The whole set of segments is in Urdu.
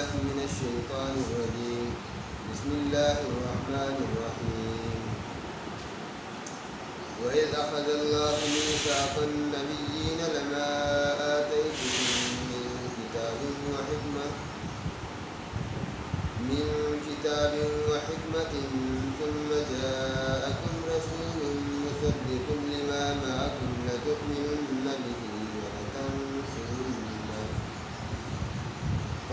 بالله من الشيطان الرجيم بسم الله الرحمن الرحيم وإذ أخذ الله ميثاق النبيين لما آتيتكم من كتاب وحكمة ثم جاءكم رسول مصدق لما معكم لتؤمنن به ولتنصرنه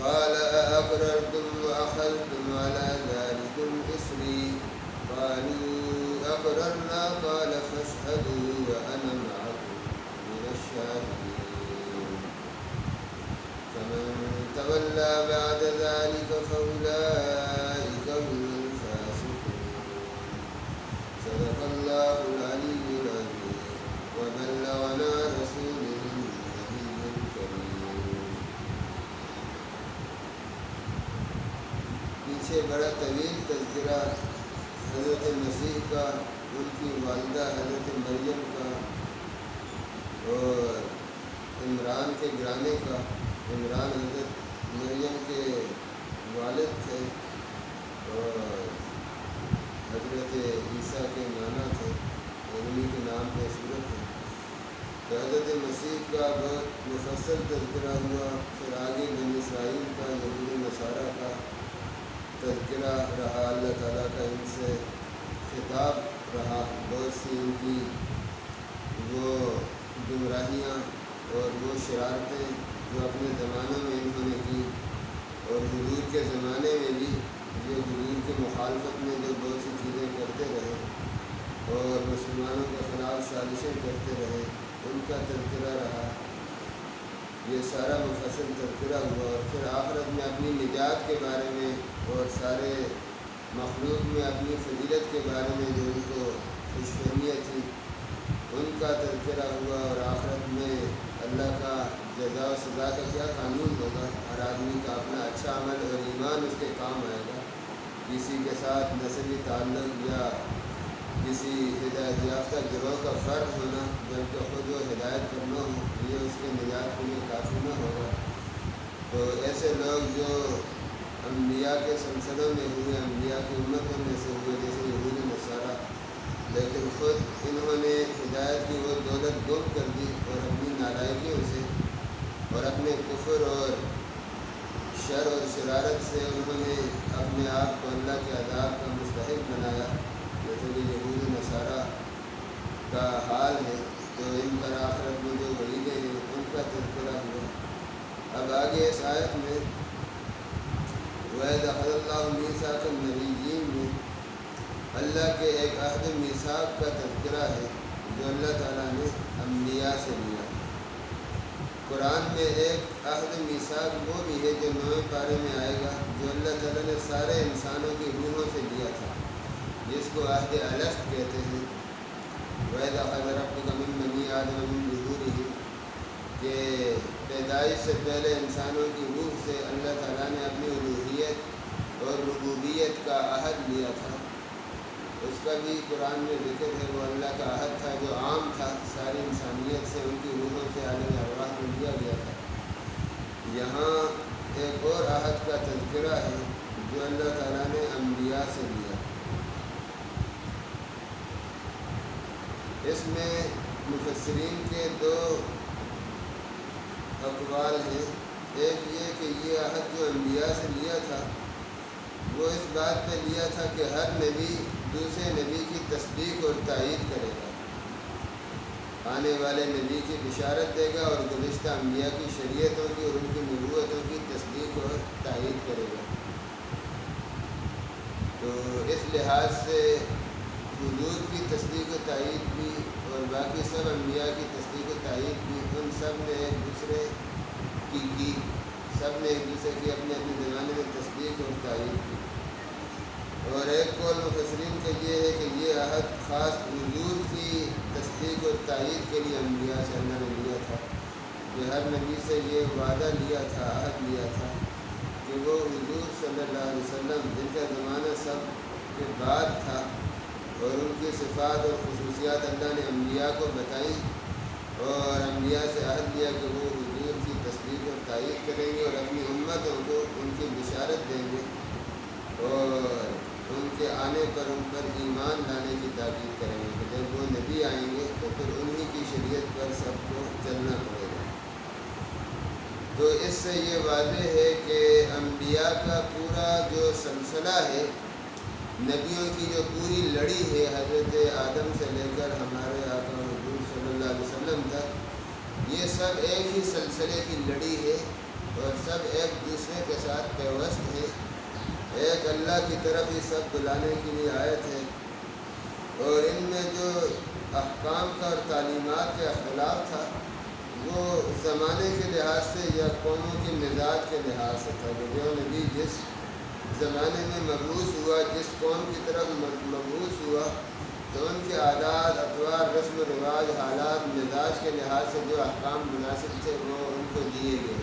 قال أأقررتم وأخذتم على ذلكم إصري قالوا أقررنا قال فاشهدوا وأنا معكم من الشاهدين فمن تولى بعد ذلك فأولئك هم الفاسقون صدق الله العلي العظيم وبلغنا رسوله النبي الكريم. پیچھے بڑا طویل تذکرہ حضرت مسیح کا، ان کی والدہ حضرت مریم کا اور عمران کے گھرانے کا. عمران حضرت مریم کے والد تھے اور حضرت عیسیٰ کے نانا تھے اور انہی کے نام پہ صورت ہے. تو حضرت مسیح کا بہت مفصل تذکرہ ہوا. پھر آگے بنی اسرائیل کا، یہود نصارہ کا تذکرہ رہا. اللہ تعالیٰ کا ان سے خطاب رہا. بہت سی ان کی وہ گمراہیاں اور وہ شرارتیں جو اپنے زمانوں میں انہوں نے کی، اور حضور کے زمانے میں بھی جو حضور کے مخالفت میں جو بہت سی چیزیں کرتے رہے اور مسلمانوں کے خلاف سازشیں کرتے رہے، ان کا تذکرہ رہا. یہ سارا مفصل تذکرہ ہوا. اور پھر آخرت میں اپنی نجات کے بارے میں اور سارے مخلوق میں اپنی فضیلت کے بارے میں جو ان کو خوش فہمیت تھی، ان کا تذکرہ ہوا. اور آخرت میں اللہ کا جزا و سزا کا کیا قانون ہوگا. ہر آدمی کا اپنا اچھا عمل اور ایمان اس کے کام آئے گا. کسی کے ساتھ نسبی تعلق یا کسی ہدایت یافتہ گروہ کا فرض ہونا جبکہ خود وہ ہدایت کرنا ہو، یہ اس کے نجات کے لیے کافی نہ ہوگا. تو ایسے لوگ جو انبیاء کے سلسلوں میں ہوئے، انبیاء کی امتوں میں سے ہوئے، جیسے یہود نصارہ، لیکن خود انہوں نے ہدایت کی وہ دولت گم کر دی اور اپنی نالائکیوں سے اور اپنے کفر اور شر اور شرارت سے انہوں نے اپنے آپ کو اللہ کے عذاب کا مستحق بنایا، جیسے کہ یہود نصارہ کا حال ہے. تو ان پر آخرت میں جو وعیدیں ہیں ان کا تذکرہ ہوا. اب آگے اس آیت میں وَإِذْ أَخَذَ اللَّهُ مِيثَاقَ النَّبِيِّينَ میں اللہ کے ایک عہد میثاق کا تذکرہ ہے جو اللہ تعالیٰ نے انبیاء سے لیا. قرآن میں ایک عہد میثاق وہ بھی ہے جو 9ویں پارے میں آئے گا، جو اللہ تعالیٰ نے سارے انسانوں کی روحوں سے لیا تھا، جس کو عہد الست کہتے ہیں. وَإِذْ أَخَذَ رَبُّكَ مِن بَنِي آدَمَ مِن ظُهُورِهِمْ کہ پیدائش سے پہلے انسانوں کی روح سے اللہ تعالیٰ نے اپنی الوہیت اور ربوبیت کا عہد لیا تھا. اس کا بھی قرآن میں ذکر ہے. وہ اللہ کا عہد تھا جو عام تھا ساری انسانیت سے، ان کی روحوں سے عالم ارواح میں لیا گیا تھا. یہاں ایک اور عہد کا تذکرہ ہے جو اللہ تعالیٰ نے انبیاء سے لیا. اس میں مفسرین کے 2 اقوال ہیں. ایک یہ کہ یہ عہد جو انبیاء سے لیا تھا وہ اس بات پہ لیا تھا کہ ہر نبی دوسرے نبی کی تصدیق اور تائید کرے گا، آنے والے نبی کی بشارت دے گا اور گزشتہ انبیاء کی شریعتوں کی اور ان کی نبوتوں کی تصدیق اور تائید کرے گا. تو اس لحاظ سے حضور کی تصدیق و تائید بھی اور باقی سب انبیاء کی تصدیق و تائید بھی ان سب نے ایک دوسرے کی سب نے ایک دوسرے کی اپنے اپنے زمانے میں تصدیق اور تائید کی. اور ایک قول مفسرین کا یہ ہے کہ یہ عہد خاص حضور کی تصدیق اور تائید کے لیے انبیاء سے اللہ نے لیا تھا، کہ ہر نبی سے یہ وعدہ لیا تھا، عہد لیا تھا کہ وہ حضور صلی اللہ علیہ وسلم جن کا زمانہ سب کے بعد تھا اور ان کی صفات اور خصوصیات اللہ نے انبیاء کو بتائیں اور انبیاء سے عہد لیا کہ وہ حضور کی تصدیق اور تائید کریں گے اور اپنی امت امتوں کو ان کی بشارت دیں گے اور ان کے آنے پر ان پر ایمان لانے کی تاکید کریں گے کہ جب وہ نبی آئیں گے تو پھر انہی کی شریعت پر سب کو چلنا پڑے گا۔ تو اس سے یہ واضح ہے کہ انبیاء کا پورا جو سلسلہ ہے، نبیوں کی جو پوری لڑی ہے حضرت آدم سے لے کر ہمارے آقا حضور صلی اللہ علیہ وسلم تک، یہ سب ایک ہی سلسلے کی لڑی ہے اور سب ایک دوسرے کے ساتھ پیوست ہے، ایک اللہ کی طرف ہی سب بلانے کے لیے آیت ہے۔ اور ان میں جو احکام کا اور تعلیمات کا اختلاف تھا وہ زمانے کے لحاظ سے یا قوموں کے مزاج کے لحاظ سے تھا کہ جو نبی جس زمانے میں مبعوث ہوا، جس قوم کی طرف مبعوث ہوا، تو ان کے عادات، اطوار، رسم و رواج، حالات، مزاج کے لحاظ سے جو احکام مناسب تھے وہ ان کو دیے گئے۔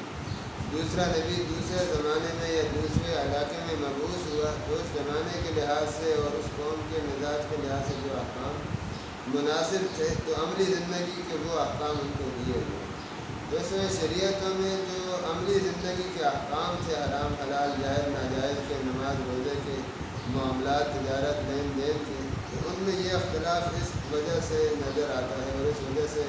دوسرا نبی دوسرے زمانے میں یا دوسرے علاقے میں مبعوث ہوا تو اس زمانے کے لحاظ سے اور اس قوم کے مزاج کے لحاظ سے جو احکام مناسب تھے تو عملی زندگی کے وہ احکام ان کو دیے گئے۔ تو اس میں شریعتوں میں جو عملی زندگی کے احکام تھے، حرام حلال، جائز ناجائز کے، نماز روزے کے، معاملات، تجارت، لین دین کے، تو ان میں یہ اختلاف اس وجہ سے نظر آتا ہے اور اس وجہ سے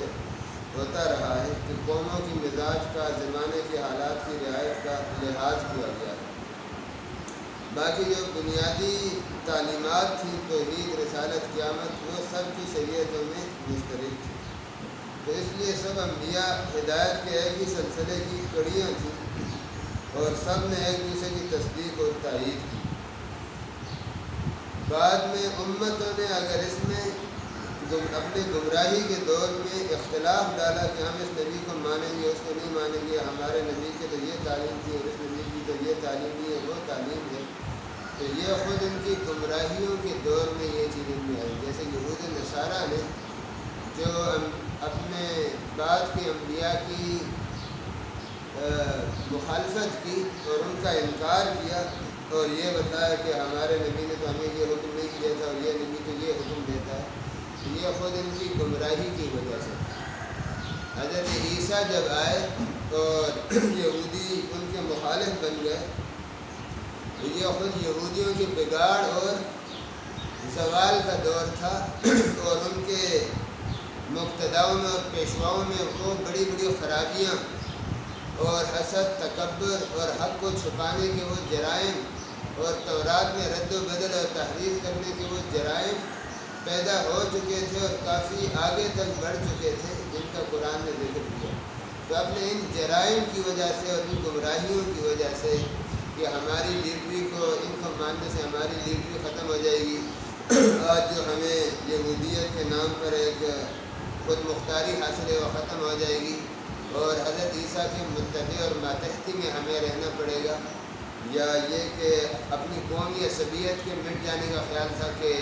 ہوتا رہا ہے کہ قوموں کی مزاج کا، زمانے کے حالات کی رعایت کا لحاظ کیا گیا ہے۔ باقی جو بنیادی تعلیمات تھیں، توحید، رسالت، قیامت، وہ سب کی شریعتوں میں مشترک تھی۔ تو اس لیے سب انبیاء ہدایت کے ایک ہی سلسلے کی کڑیاں تھیں اور سب نے ایک دوسرے کی تصدیق اور تائید کی۔ بعد میں امتوں نے اگر اس میں اپنے گمراہی کے دور میں اختلاف ڈالا کہ ہم اس نبی کو مانیں گے، اس کو نہیں مانیں گے، ہمارے نبی کی تو یہ تعلیم تھی اور اس نبی کی تو یہ تعلیم نہیں ہے، وہ تعلیم ہے، تو یہ خود ان کی گمراہیوں کے دور میں یہ چیزیں میں آئی۔ جیسے یہود نصارہ نے جو اپنے بعد کے انبیاء کی مخالفت کی اور ان کا انکار کیا اور یہ بتایا کہ ہمارے نبی نے تو ہمیں یہ حکم نہیں دیا تھا اور یہ نبی تو یہ حکم دیتا ہے، یہ خود ان کی گمراہی کی وجہ سے۔ حضرت عیسیٰ جب آئے اور یہودی ان کے مخالف بن گئے، یہ خود یہودیوں کے بگاڑ اور زوال کا دور تھا اور ان کے مقتداؤں میں اور پیشواؤں میں وہ بڑی بڑی خرابیاں اور حسد، تکبر اور حق کو چھپانے کے وہ جرائم اور تورات میں رد و بدل اور تحریف کرنے کے وہ جرائم پیدا ہو چکے تھے اور کافی آگے تک بڑھ چکے تھے، جن کا قرآن نے ذکر کیا۔ تو اپنے ان جرائم کی وجہ سے اور ان گمراہیوں کی وجہ سے کہ ہماری لیڈری کو، ان کو ماننے سے ہماری لیڈری ختم ہو جائے گی، آج جو ہمیں یہودیت کے نام پر ایک خود مختاری حاصل ہے وہ ختم ہو جائے گی اور حضرت عیسیٰ کے متبع اور ماتحتی میں ہمیں رہنا پڑے گا، یا یہ کہ اپنی قوم یا عصبیت کے مٹ جانے کا خیال تھا کہ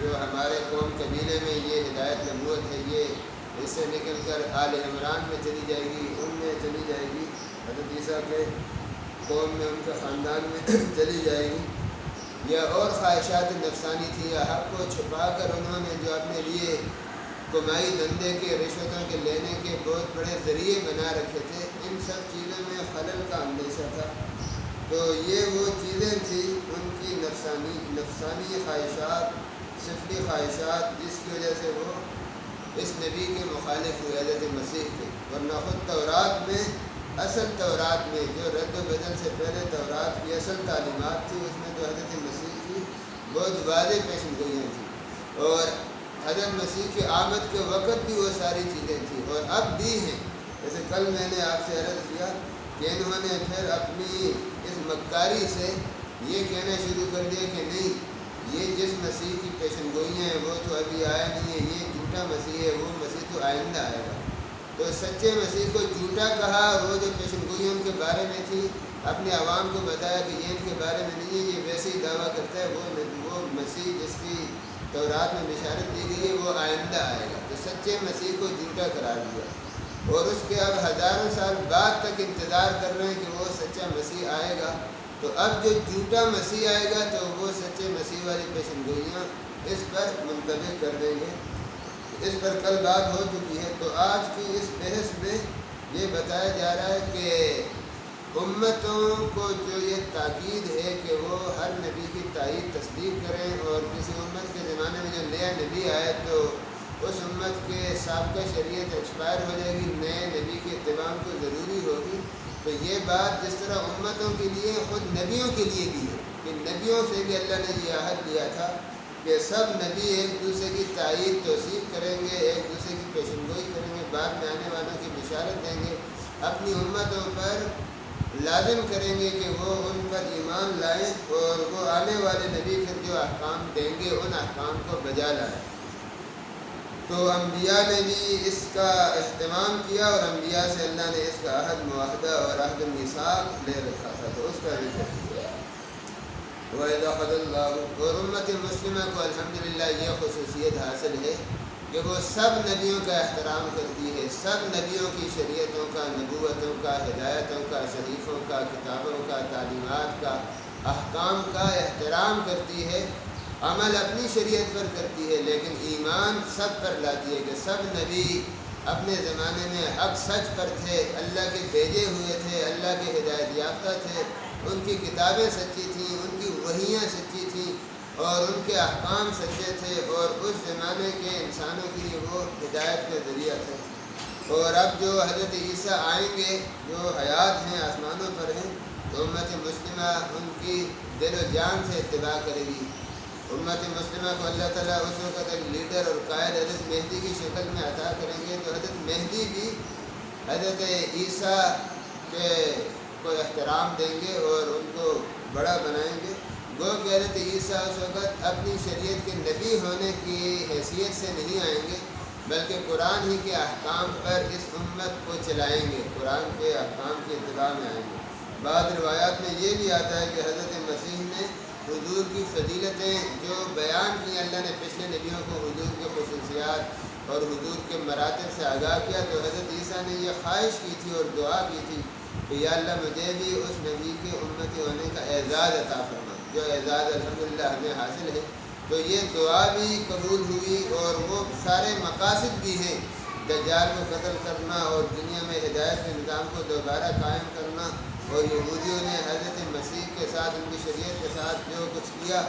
جو ہمارے قوم قبیلے میں یہ ہدایت نبوت ہے یہ اس سے نکل کر آل عمران میں چلی جائے گی، ان میں چلی جائے گی، حضرت عیسیٰ کے قوم میں، ان کے خاندان میں چلی جائے گی، یا اور خواہشات نفسانی تھی، یا حق کو چھپا کر انہوں نے جو اپنے لیے کمائی دھندے کے، رشوتوں کے لینے کے بہت بڑے ذریعے بنا رکھے تھے، ان سب چیزوں میں خلل کا اندیشہ تھا۔ تو یہ وہ چیزیں تھیں ان کی نفسانی خواہشات، سفلی خواہشات، جس کی وجہ سے وہ اس نبی کے مخالف ہوئے، حضرت مسیح کے۔ ورنہ خود تورات میں، اصل تورات میں جو رد و بدل سے پہلے تورات کی اصل تعلیمات تھی، اس میں جو حضرت مسیح کی بہت واضح پیشن گوئیاں تھیں اور حضرت مسیح کے آمد کے وقت بھی وہ ساری چیزیں تھیں اور اب بھی ہیں۔ جیسے کل میں نے آپ سے عرض کیا کہ انہوں نے پھر اپنی اس مکاری سے یہ کہنا شروع کر دیا کہ نہیں، یہ جس مسیح کی پیشن گوئیاں ہیں وہ تو ابھی آیا نہیں ہے، یہ جھوٹا مسیح ہے، وہ مسیح تو آئندہ آئے گا۔ تو سچے مسیح کو جھوٹا کہا اور وہ جو پیشن گوئیاں ان کے بارے میں تھی اپنے عوام کو بتایا کہ یہ ان کے بارے میں نہیں ہے، یہ ویسے ہی دعویٰ کرتا ہے وہ مسیح جس کی تورات میں بشارت دی گئی ہے وہ آئندہ آئے گا۔ تو سچے مسیح کو جھوٹا قرار دیا اور اس کے اب ہزاروں سال بعد تک انتظار کر رہے ہیں کہ وہ سچا مسیح آئے گا۔ تو اب جو جھوٹا مسیح آئے گا تو وہ سچے مسیح والی پیشن گوئیاں اس پر منطبق کر دیں گے۔ اس پر کل بات ہو چکی ہے۔ تو آج کی اس بحث میں یہ بتایا جا رہا ہے کہ امتوں کو جو یہ تاکید ہے کہ وہ ہر نبی کی تائید تصدیق کریں، اور کسی امت کے زمانے میں جو نیا نبی آئے تو اس امت کے سابقہ شریعت ایکسپائر ہو جائے گی، نئے نبی کی اتباع کو ضروری ہوگی۔ تو یہ بات جس طرح امتوں کے لیے خود نبیوں کے لیے بھی ہے کہ نبیوں سے بھی اللہ نے یہ عہد لیا تھا کہ سب نبی ایک دوسرے کی تائید توثیق کریں گے، ایک دوسرے کی پیشن گوئی کریں گے، بعد میں آنے والوں کی بشارت دیں گے، اپنی امتوں پر لازم کریں گے کہ وہ ان پر ایمان لائیں، اور وہ آنے والے نبی پھر جو احکام دیں گے ان احکام کو بجا لائیں۔ تو انبیاء نے بھی اس کا اہتمام کیا، اور انبیاء سے اللہ نے اس کا عہد معاہدہ اور عہد میثاق لے رکھا تھا، تو اس کا ذکر کیا۔ وَإِذَا أَخَذَ اللَّهُ، اور امت مسلمہ کو الحمدللہ یہ خصوصیت حاصل ہے کہ وہ سب نبیوں کا احترام کرتی ہے، سب نبیوں کی شریعتوں کا، نبوتوں کا، ہدایتوں کا، صحیفوں کا، کتابوں کا، تعلیمات کا، احکام کا احترام کرتی ہے، عمل اپنی شریعت پر کرتی ہے، لیکن ایمان سب پر لاتی ہے کہ سب نبی اپنے زمانے میں حق سچ پر تھے، اللہ کے بھیجے ہوئے تھے، اللہ کے ہدایت یافتہ تھے، ان کی کتابیں سچی تھیں، ان کی وحیاں سچی تھیں، اور ان کے احکام سچے تھے، اور اس زمانے کے انسانوں کے لیے وہ ہدایت کا ذریعہ تھے۔ اور اب جو حضرت عیسیٰ آئیں گے، جو حیات ہیں، آسمانوں پر ہیں، تو امت مسلمہ ان کی دل و جان سے اتباع کرے گی۔ امت مسلمہ کو اللہ تعالیٰ اس وقت ایک لیڈر اور قائد حضرت مہدی کی شکل میں عطا کریں گے، تو حضرت مہدی بھی حضرت عیسیٰ کے کو احترام دیں گے اور ان کو بڑا بنائیں گے۔ گو کہ حضرت عیسیٰ اس وقت اپنی شریعت کے نبی ہونے کی حیثیت سے نہیں آئیں گے، بلکہ قرآن ہی کے احکام پر اس امت کو چلائیں گے، قرآن کے احکام کی اتباع میں آئیں گے۔ بعض روایات میں یہ بھی آتا ہے کہ حضرت مسیح نے حضور کی فضیلتیں جو بیان کی، اللہ نے پچھلے نبیوں کو حضور کے خصوصیات اور حضور کے مراتب سے آگاہ کیا، تو حضرت عیسیٰ نے یہ خواہش کی تھی اور دعا کی تھی کہ یا اللہ مجھے بھی اس نبی کے امتی ہونے کا اعزاز عطا فرما، جو اعزاز الحمدللہ ہمیں حاصل ہے۔ تو یہ دعا بھی قبول ہوئی، اور وہ سارے مقاصد بھی ہیں، دجال کو قتل کرنا اور دنیا میں ہدایت کے نظام کو دوبارہ قائم کرنا، اور یہودیوں نے حضرت مسیح کے ساتھ، ان کی شریعت کے ساتھ جو کچھ کیا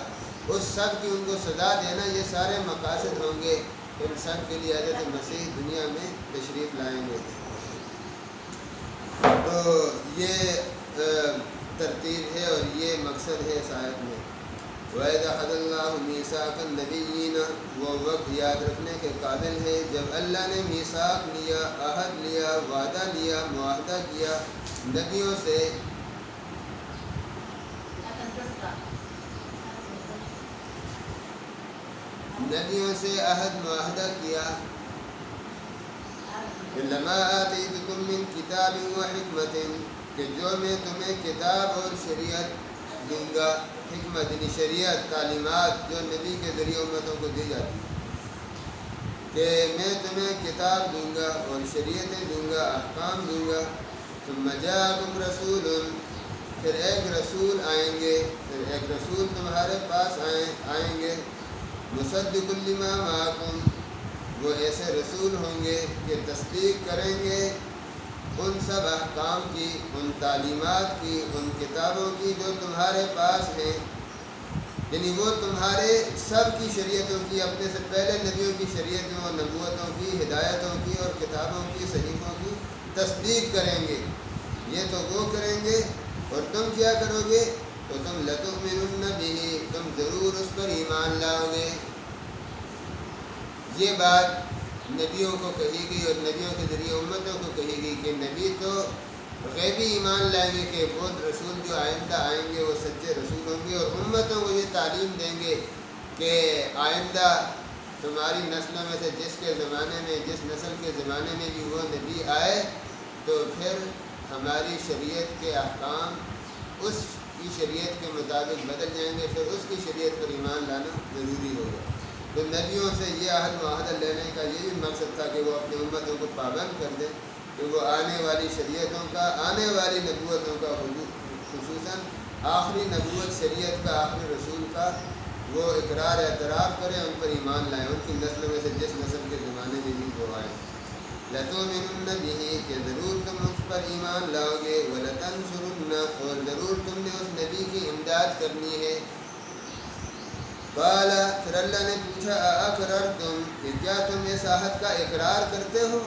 اس سب کی ان کو سزا دینا، یہ سارے مقاصد ہوں گے۔ ان سب کے لیے حضرت مسیح دنیا میں تشریف لائیں گے۔ تو یہ ترتیب ہے اور یہ مقصد ہے اس آیت میں۔ وَإِذَا أَخَذَ اللَّهُ مِيثَاقَ النَّبِيِّينَ، وہ وقت یاد رکھنے کے قابل ہے جب اللہ نے میثاق لیا، عہد لیا، وعدہ لیا، معاہدہ کیا نبیوں سے، نبیوں سے عہد معاہدہ کیا لَمَا آتَيْتُكُم مِّن كِتَابٍ وَحِكْمَةٍ، کہ جو میں تمہیں کتاب اور شریعت دوں گا، حکمت یعنی شریعت، تعلیمات جو نبی کے ذریعے امتوں کو دی جاتی کہ میں تمہیں کتاب دوں گا اور شریعتیں دوں گا، احکام دوں گا۔ ثم جاءكم رسول، پھر ایک رسول آئیں گے، پھر ایک رسول تمہارے پاس آئیں گے، مصدق لما معکم، وہ ایسے رسول ہوں گے کہ تصدیق کریں گے ان سب احکام کی، ان تعلیمات کی، ان کتابوں کی جو تمہارے پاس ہیں، یعنی وہ تمہارے سب کی شریعتوں کی، اپنے سے پہلے نبیوں کی شریعتوں، نبوتوں کی، ہدایتوں کی اور کتابوں کی، صحیفوں کی تصدیق کریں گے۔ یہ تو وہ کریں گے، اور تم کیا کرو گے؟ تو تم لَتُؤْمِنُنَّ بِهِ، تم ضرور اس پر ایمان لاؤ گے۔ یہ بات نبیوں کو کہی گئی اور نبیوں کے ذریعے امتوں کو کہی گئی کہ نبی تو غیبی ایمان لائیں گے کہ وہ رسول جو آئندہ آئیں گے وہ سچے رسول ہوں گے، اور امتوں کو یہ تعلیم دیں گے کہ آئندہ تمہاری نسلوں میں سے جس کے زمانے میں، جس نسل کے زمانے میں بھی وہ نبی آئے تو پھر ہماری شریعت کے احکام اس کی شریعت کے مطابق بدل جائیں گے، پھر اس کی شریعت پر ایمان لانا ضروری ہوگا۔ تو نبیوں سے یہ عہد معاہدہ لینے کا یہ بھی مقصد تھا کہ وہ اپنی امتوں کو پابند کر دیں کہ وہ آنے والی شریعتوں کا، آنے والی نبوتوں کا، خصوصاً آخری نبوت شریعت کا، آخری رسول کا وہ اقرار اعتراف کریں، ان پر ایمان لائیں، ان کی نسل میں سے جس نسل کے زمانے میں بھی وہ آئیں۔ لَتُؤْمِنُنَّ بِهِ، کہ ضرور تم اس پر ایمان لاؤ گے، وَلَتَنْصُرُنَّ، شہادت کرنی ہے۔ قال پھر اللہ نے پوچھا اقررتم کہ کیا تم اس عہد کا اقرار کرتے ہو؟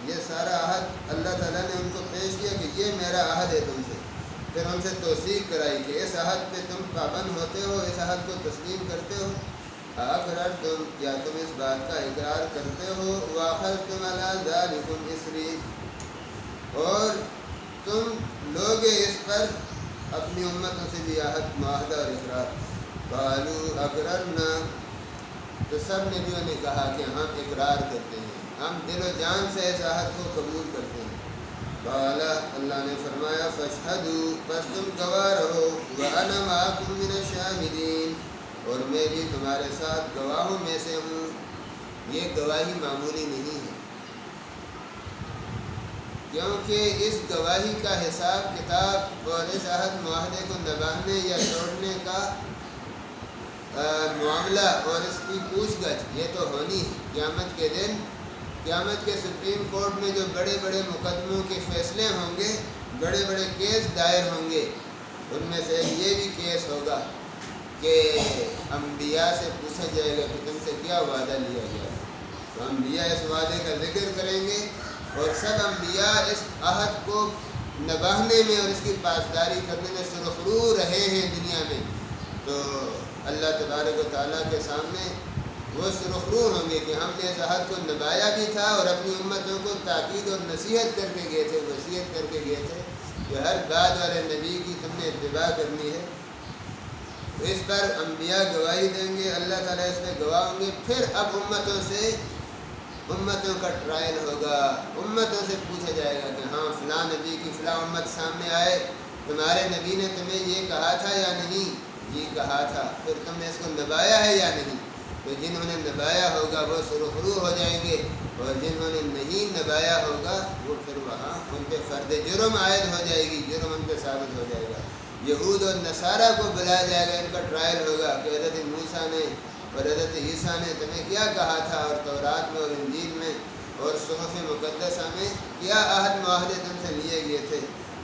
یہ سارا عہد اللہ تعالیٰ نے ان کو پیش کیا کہ یہ میرا عہد ہے تم سے، پھر ان سے توثیق کرائی کہ اس عہد پہ تم پابند ہوتے ہو، اس عہد کو تسلیم کرتے ہو۔ اقررتم کیا تم اس بات کا اقرار کرتے ہو؟ واخذتم علی ذلکم اصری اور تم لوگے اس پر اپنی امتوں سے بھی عہد معاہدہ اور اقرار۔ قالوا اقررنا تو سب نبیوں نے کہا کہ ہم اقرار کرتے ہیں، ہم دل و جان سے اس عہد کو قبول کرتے ہیں۔ قال اللہ نے فرمایا فاشہدوا پس تم گواہ رہو، وانا معکم من الشاہدین اور میں بھی تمہارے ساتھ گواہوں میں سے ہوں۔ یہ گواہی معمولی نہیں ہے، کیونکہ اس گواہی کا حساب کتاب اور اس عہد معاہدے کو نبھانے یا توڑنے کا معاملہ اور اس کی پوچھ گچھ یہ تو ہونی ہے قیامت کے دن۔ قیامت کے سپریم کورٹ میں جو بڑے بڑے مقدموں کے فیصلے ہوں گے، بڑے بڑے کیس دائر ہوں گے، ان میں سے یہ بھی کیس ہوگا کہ انبیاء سے پوچھا جائے گا کہ تم سے کیا وعدہ لیا گیا، تو انبیاء اس وعدے کا ذکر کریں گے اور سب انبیاء اس عہد کو نبھانے میں اور اس کی پاسداری کرنے میں سرخرو رہے ہیں دنیا میں، تو اللہ تبارک و تعالیٰ کے سامنے وہ سرخرو ہوں گے کہ ہم نے اس عہد کو نبھایا بھی تھا اور اپنی امتوں کو تاکید اور نصیحت کر کے گئے تھے، وصیت کر کے گئے تھے کہ ہر بعد والے نبی کی تم نے اتباع کرنی ہے۔ اس پر انبیاء گواہی دیں گے، اللہ تعالیٰ اس میں گواہ ہوں گے، پھر اب امتوں کا ٹرائل ہوگا، امتوں سے پوچھا جائے گا کہ ہاں فلاں نبی کی فلاں امت سامنے آئے، تمہارے نبی نے تمہیں یہ کہا تھا یا نہیں؟ یہ کہا تھا، پھر تم نے اس کو نبھایا ہے یا نہیں؟ تو جنہوں نے نبھایا ہوگا وہ سرخرو ہو جائیں گے، اور جنہوں نے نہیں نبھایا ہوگا وہ پھر وہاں ان پہ فرد جرم عائد ہو جائے گی، جرم ان پہ ثابت ہو جائے گا۔ یہود اور نصارہ کو بلایا جائے گا، ان کا ٹرائل ہوگا کہ حضرت موسیٰ نے اور حضرت عیسیٰ نے تمہیں کیا کہا تھا، اور تورات میں اور انجیل میں اور صحف مقدسہ میں کیا عہد معاہدے تم سے لیے گئے تھے،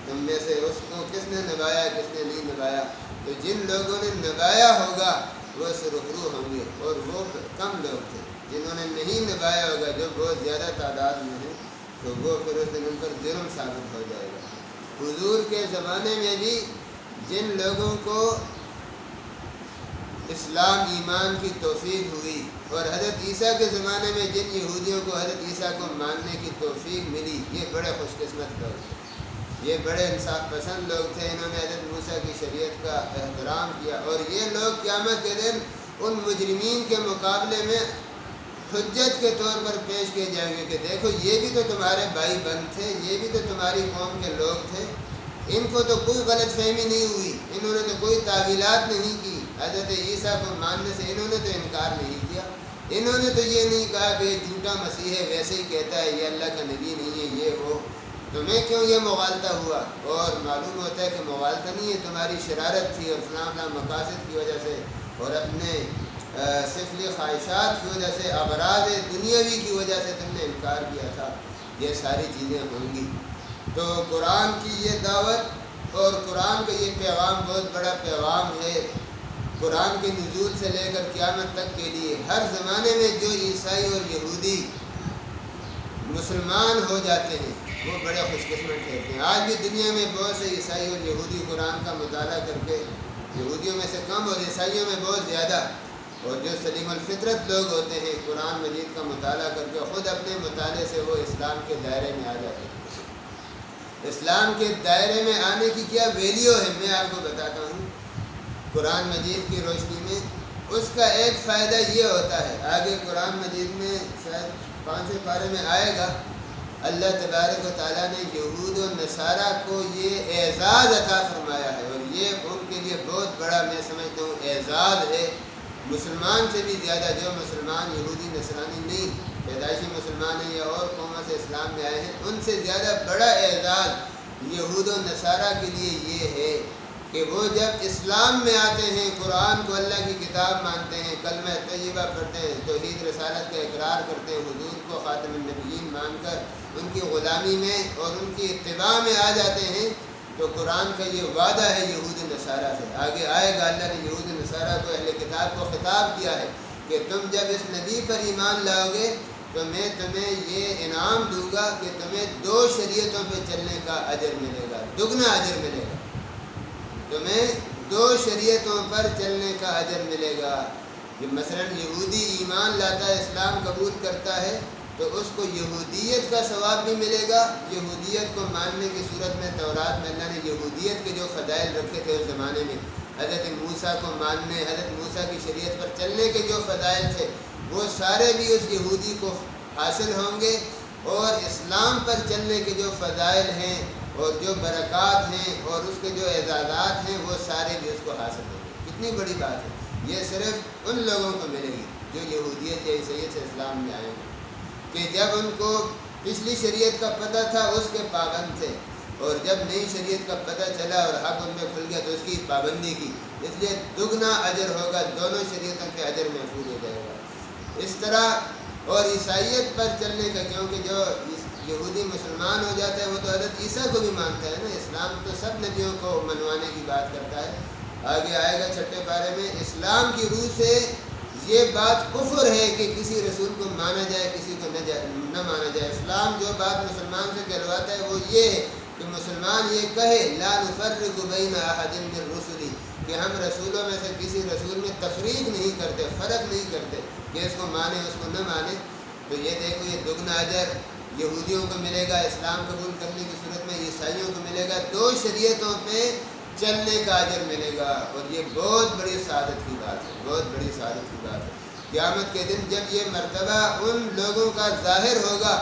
تم میں سے اس کو کس نے نبھایا کس نے نہیں نبھایا؟ تو جن لوگوں نے نبھایا ہوگا وہ سرخرو ہوں گے، اور وہ کم لوگ تھے۔ جنہوں نے نہیں نبھایا ہوگا، جو بہت زیادہ تعداد میں ہیں، تو وہ پھر اس دن ان پر جرم ثابت ہو جائے گا۔ حضور کے زمانے میں بھی جن لوگوں کو اسلام ایمان کی توفیق ہوئی، اور حضرت عیسیٰ کے زمانے میں جن یہودیوں کو حضرت عیسیٰ کو ماننے کی توفیق ملی، یہ بڑے خوش قسمت لوگ تھے، یہ بڑے انصاف پسند لوگ تھے، انہوں نے حضرت موسیٰ کی شریعت کا احترام کیا، اور یہ لوگ قیامت کے دن ان مجرمین کے مقابلے میں حجت کے طور پر پیش کیے جائیں گے کہ دیکھو یہ بھی تو تمہارے بھائی بند تھے، یہ بھی تو تمہاری قوم کے لوگ تھے، ان کو تو کوئی غلط فہمی نہیں ہوئی، انہوں نے تو کوئی تعویلات نہیں کی، حضرت عیسیٰ کو ماننے سے انہوں نے تو انکار نہیں کیا، انہوں نے تو یہ نہیں کہا کہ یہ جھوٹا مسیح ہے، ویسے ہی کہتا ہے یہ اللہ کا نبی نہیں ہے، یہ وہ، تمہیں کیوں یہ مغالطہ ہوا؟ اور معلوم ہوتا ہے کہ مغالطہ نہیں ہے، تمہاری شرارت تھی اور فلاں فلاں مقاصد کی وجہ سے اور اپنے سفلی خواہشات کی وجہ سے، اغراض دنیاوی کی وجہ سے تم نے انکار کیا تھا، یہ ساری چیزیں ہوں گی۔ تو قرآن کی یہ دعوت اور قرآن کا یہ پیغام بہت بڑا پیغام ہے، قرآن کے نزول سے لے کر قیامت تک کے لیے۔ ہر زمانے میں جو عیسائی اور یہودی مسلمان ہو جاتے ہیں وہ بڑے خوش قسمت رہتے ہیں۔ آج بھی دنیا میں بہت سے عیسائی اور یہودی قرآن کا مطالعہ کر کے، یہودیوں میں سے کم اور عیسائیوں میں بہت زیادہ، اور جو سلیم الفطرت لوگ ہوتے ہیں قرآن مجید کا مطالعہ کر کے خود اپنے مطالعے سے وہ اسلام کے دائرے میں آ جاتے ہیں۔ اسلام کے دائرے میں آنے کی کیا ویلیو ہے میں آپ کو بتاتا ہوں قرآن مجید کی روشنی میں۔ اس کا ایک فائدہ یہ ہوتا ہے، آگے قرآن مجید میں شاید 5ویں پارے میں آئے گا، اللہ تبارک و تعالیٰ نے یہود و نصارہ کو یہ اعزاز عطا فرمایا ہے، اور یہ ان کے لیے بہت بڑا میں سمجھتا ہوں اعزاز ہے، مسلمان سے بھی زیادہ۔ جو مسلمان یہودی نصرانی نہیں، پیدائشی مسلمان ہیں یا اور قوموں سے اسلام میں آئے ہیں، ان سے زیادہ بڑا اعزاز یہود و نصارہ کے لیے یہ ہے کہ وہ جب اسلام میں آتے ہیں، قرآن کو اللہ کی کتاب مانتے ہیں، کلمہ طیبہ پڑھتے ہیں، توحید رسالت کا اقرار کرتے ہیں، حضور کو خاتم النبیین مان کر ان کی غلامی میں اور ان کی اتباع میں آ جاتے ہیں، تو قرآن کا یہ وعدہ ہے یہود نصارہ سے. آگے آئے گا اللہ نے یہود نصارہ کو اہل کتاب کو خطاب کیا ہے کہ تم جب اس نبی پر ایمان لاؤ گے تو میں تمہیں یہ انعام دوں گا کہ تمہیں 2 شریعتوں پہ چلنے کا اجر ملے گا, دگنا اجر ملے گا. تمہیں 2 شریعتوں پر چلنے کا اجر ملے گا. مثلا یہودی ایمان لاتا ہے, اسلام قبول کرتا ہے تو اس کو یہودیت کا ثواب بھی ملے گا. یہودیت کو ماننے کی صورت میں تورات میں اللہ نے یہودیت کے جو فضائل رکھے تھے اس زمانے میں, حضرت موسیٰ کو ماننے, حضرت موسیٰ کی شریعت پر چلنے کے جو فضائل تھے وہ سارے بھی اس یہودی کو حاصل ہوں گے, اور اسلام پر چلنے کے جو فضائل ہیں اور جو برکات ہیں اور اس کے جو اعزازات ہیں وہ سارے بھی اس کو حاصل ہوں گے. کتنی بڑی بات ہے. یہ صرف ان لوگوں کو ملے گی جو یہودیت یا عیسائیت سے اسلام میں آئے ہیں, کہ جب ان کو پچھلی شریعت کا پتہ تھا اس کے پابند تھے, اور جب نئی شریعت کا پتہ چلا اور حق ان میں کھل گیا تو اس کی پابندی کی. اس لیے دگنا اجر ہوگا, دونوں شریعتوں کے اجر محفوظ ہو جائے گا. اس طرح اور عیسائیت پر چلنے کا, کیونکہ جو یہودی مسلمان ہو جاتا ہے وہ تو حضرت عیسیٰ کو بھی مانتا ہے نا. اسلام تو سب نبیوں کو منوانے کی بات کرتا ہے. آگے آئے گا 6 پارے میں, اسلام کی روح سے یہ بات کفر ہے کہ کسی رسول کو مانا جائے کسی کو نہ مانا جائے. اسلام جو بات مسلمان سے کہلواتا ہے وہ یہ ہے کہ مسلمان یہ کہے لا نفرق بین احد من رسلی, کہ ہم رسولوں میں سے کسی رسول میں تفریق نہیں کرتے, فرق نہیں کرتے کہ اس کو مانے اس کو نہ مانے. تو یہ دیکھو یہ دگنا اجر یہودیوں کو ملے گا اسلام قبول کرنے کی صورت میں, عیسائیوں کو ملے گا 2 شریعتوں پہ چلنے کا اجر ملے گا. اور یہ بہت بڑی سعادت کی بات ہے, بہت بڑی سعادت کی بات ہے. قیامت کے دن جب یہ مرتبہ ان لوگوں کا ظاہر ہوگا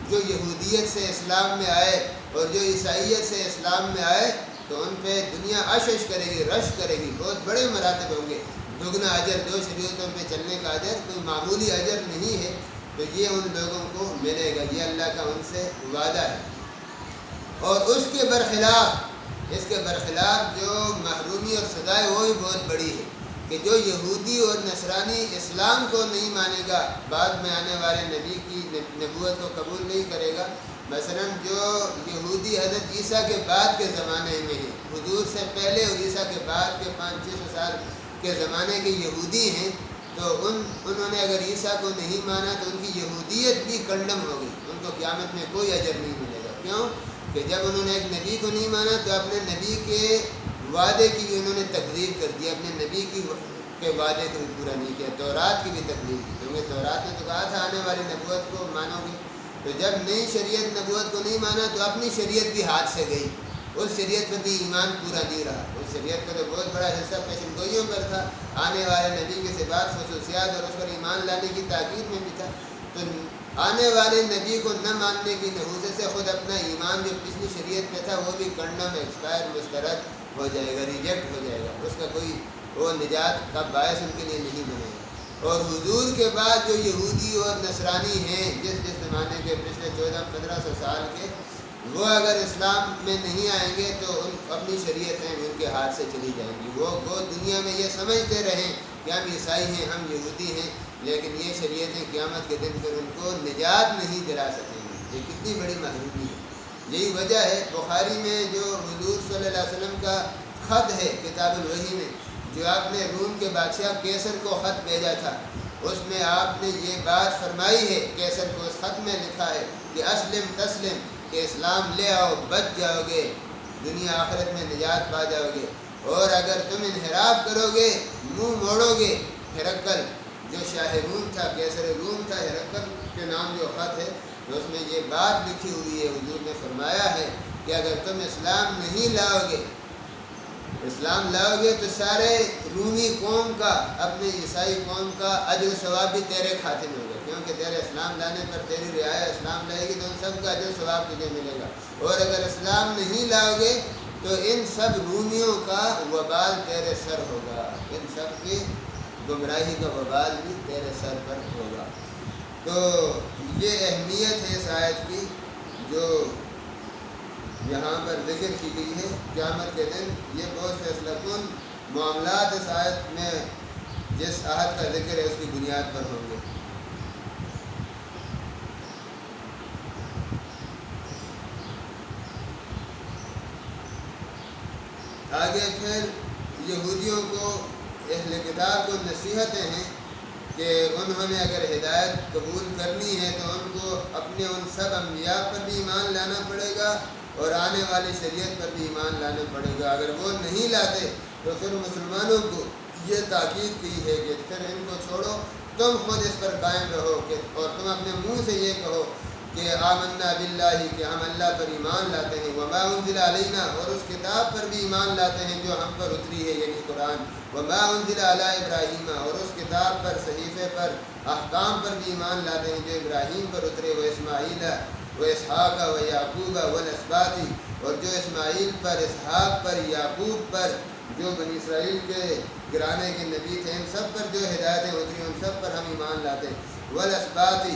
جو یہودیت سے اسلام میں آئے اور جو عیسائیت سے اسلام میں آئے, تو ان پہ دنیا اشش کرے گی, رش کرے گی. بہت بڑے مراتب ہوں گے. دگنا اجر 2 شریعتوں پہ چلنے کا اجر کوئی معمولی اجر نہیں ہے. تو یہ ان لوگوں کو ملے گا, یہ اللہ کا ان سے وعدہ ہے. اور اس کے برخلاف جو محرومی اور سزا ہے وہ بھی بہت بڑی ہے, کہ جو یہودی اور نصرانی اسلام کو نہیں مانے گا, بعد میں آنے والے نبی کی نبوت کو قبول نہیں کرے گا. مثلا جو یہودی حضرت عیسیٰ کے بعد کے زمانے میں ہیں, حضور سے پہلے اور عیسیٰ کے بعد کے 500-600 سال کے زمانے کے یہودی ہیں, تو انہوں نے اگر عیسیٰ کو نہیں مانا تو ان کی یہودیت بھی کنڈم ہو گئی. ان کو قیامت میں کوئی اجر نہیں ملے گا. کیوں کہ جب انہوں نے ایک نبی کو نہیں مانا تو اپنے نبی کے وعدے کی بھی انہوں نے تکذیب کر دی, اپنے نبی کے وعدے کو بھی پورا نہیں کیا. تورات کی بھی تکذیب کی, کیونکہ تورات نے تو کہا تھا آنے والی نبوت کو مانو گے. تو جب نئی شریعت نبوت کو نہیں مانا تو اپنی شریعت بھی ہاتھ سے گئی, اس شریعت پر بھی ایمان پورا نہیں رہا. اس شریعت کا تو بہت بڑا حصہ پیشن گوئیوں پر تھا, آنے والے نبی کے صفات خصوصیات اور اس پر ایمان لانے کی تاکید میں بھی تھا. تو آنے والے نبی کو نہ ماننے کی نحوست سے خود اپنا ایمان جو پچھلی شریعت میں تھا وہ بھی کنڈم, ایکسپائر, مسترد ہو جائے گا, ریجیکٹ ہو جائے گا. اس کا کوئی وہ نجات کا باعث ان کے لیے نہیں بنے گا. اور حضور کے بعد جو یہودی اور نصرانی ہیں جس زمانے کے پچھلے 1400-1500 سال کے, وہ اگر اسلام میں نہیں آئیں گے تو اپنی شریعتیں ان کے ہاتھ سے چلی جائیں گی. وہ دنیا میں یہ سمجھتے رہیں کہ ہم عیسائی ہیں, ہم یہودی ہیں, لیکن یہ شریعتیں قیامت کے دن پھر ان کو نجات نہیں دلا سکیں گی. یہ کتنی بڑی محرومی ہے. یہی وجہ ہے بخاری میں جو حضور صلی اللہ علیہ وسلم کا خط ہے کتاب الوحی میں, جو آپ نے روم کے بادشاہ کیسر کو خط بھیجا تھا, اس میں آپ نے یہ بات فرمائی ہے, کیسر کو اس خط میں لکھا ہے کہ اسلم تسلم, کہ اسلام لے آؤ بچ جاؤ گے, دنیا آخرت میں نجات پا جاؤ گے. اور اگر تم انحراف کرو گے, منہ موڑو گے, ہرقل جو شاہ روم تھا, کیسر روم تھا, ہرقل کے نام جو خط ہے تو اس میں یہ بات لکھی ہوئی ہے. حضور نے فرمایا ہے کہ اگر تم اسلام نہیں لاؤ گے تو سارے رومی قوم کا, اپنے عیسائی قوم کا اجر و ثواب بھی تیرے کھاتے میں ہوگا, کیونکہ تیرے اسلام لانے پر تیری رعایا اسلام لائے گی تو ان سب کا اجر و ثواب تجھے ملے گا. اور اگر اسلام نہیں لاؤ گے تو ان سب رومیوں کا وبال تیرے سر ہوگا, ان سب کی گمراہی کا وبال بھی تیرے سر پر ہوگا. تو یہ اہمیت ہے اس آیت کی جو یہاں پر ذکر کی گئی ہے. قیامت کے دن یہ بہت فیصلہ کن معاملات اس آیت میں جس عہد کا ذکر ہے اس کی بنیاد پر ہوں گے. آگے پھر یہودیوں کو اہل کتاب کو نصیحتیں ہیں کہ انہوں نے اگر ہدایت قبول کرنی ہے تو ان کو اپنے ان سب انبیاء پر بھی ایمان لانا پڑے گا اور آنے والی شریعت پر بھی ایمان لانا پڑے گا۔ اگر وہ نہیں لاتے تو پھر مسلمانوں کو یہ تاکید کی ہے کہ پھر ان کو چھوڑو، تم خود اس پر قائم رہو کہ اور تم اپنے منہ سے یہ کہو کہ آمنا باللہ، کہ ہم اللہ پر ایمان لاتے ہیں، وما انزل علینا، اور اس کتاب پر بھی ایمان لاتے ہیں جو ہم پر اتری ہے یعنی قرآن، وما انزل علی ابراہیم، اور اس کتاب پر صحیفے پر احکام پر بھی ایمان لاتے ہیں جو ابراہیم پر اترے، و اسماعیل و اسحاق و یعقوب والاسباط، اور جو اسماعیل پر، اسحاق پر، یعقوب پر، جو بنی اسرائیل کے گرانے کے نبی تھے، ان سب پر جو ہدایتیں اتری ان سب پر ہم ایمان لاتے ہیں۔ والاسباط،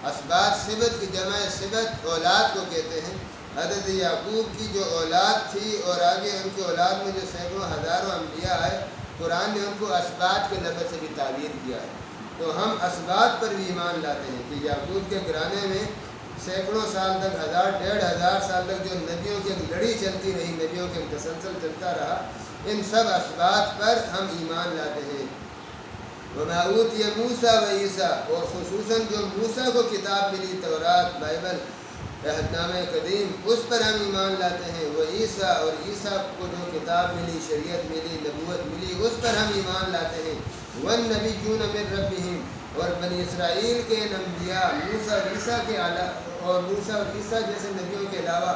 اسباط صبت کی جمع صبت اولاد کو کہتے ہیں۔ حضرت یعقوب کی جو اولاد تھی اور آگے ان کی اولاد میں جو سینکڑوں ہزاروں انبیاء آئے، قرآن نے ان کو اسباط کے لفظ سے بھی تعبیر کیا ہے۔ تو ہم اسباط پر بھی ایمان لاتے ہیں کہ یعقوب کے گھرانے میں سینکڑوں سال تک، 1000-1500 سال تک جو نبیوں کی ایک لڑی چلتی رہی، نبیوں کے تسلسل چلتا رہا، ان سب اسباط پر ہم ایمان لاتے ہیں۔ وما اوتی موسیٰ و عیسیٰ، اور خصوصاً جو موسیٰ کو کتاب ملی، تورات، بائبل، عہد نامہ قدیم، اس پر ہم ایمان لاتے ہیں۔ وہ عیسیٰ، اور عیسیٰ کو جو کتاب ملی، شریعت ملی، نبوت ملی، اس پر ہم ایمان لاتے ہیں۔ والنبیون من ربہم، اور بنی اسرائیل کے انبیاء موسیٰ اور عیسیٰ کے اور موسیٰ اور عیسیٰ جیسے نبیوں کے علاوہ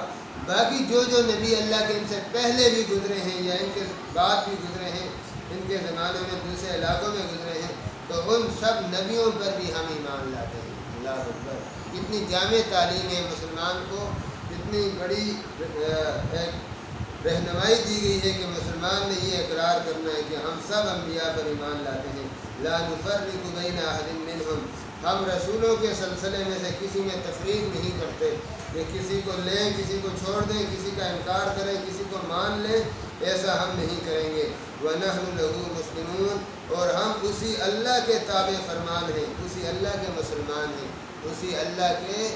باقی جو نبی اللہ کے ان سے پہلے بھی گزرے ہیں یا ان کے بعد بھی گزرے ہیں، ان کے زمانے میں دوسرے علاقوں میں گزرے ہیں، تو ان سب نبیوں پر بھی ہم ایمان لاتے ہیں۔ اللہ اکبر! کتنی جامع تعلیم ہے مسلمان کو، کتنی بڑی ایک رہنمائی دی گئی ہے کہ مسلمان نے یہ اقرار کرنا ہے کہ ہم سب انبیاء پر ایمان لاتے ہیں۔ لا نفرق بین احد منہم، ہم رسولوں کے سلسلے میں سے کسی میں تفریق نہیں کرتے کہ کسی کو لیں، کسی کو چھوڑ دیں، کسی کا انکار کریں، کسی کو مان لیں، ایسا ہم نہیں کریں گے۔ وَنَحْنُ لَهُ مُسْلِمُونَ، اور ہم اسی اللہ کے تابع فرمان ہیں، اسی اللہ کے مسلمان ہیں، اسی اللہ کے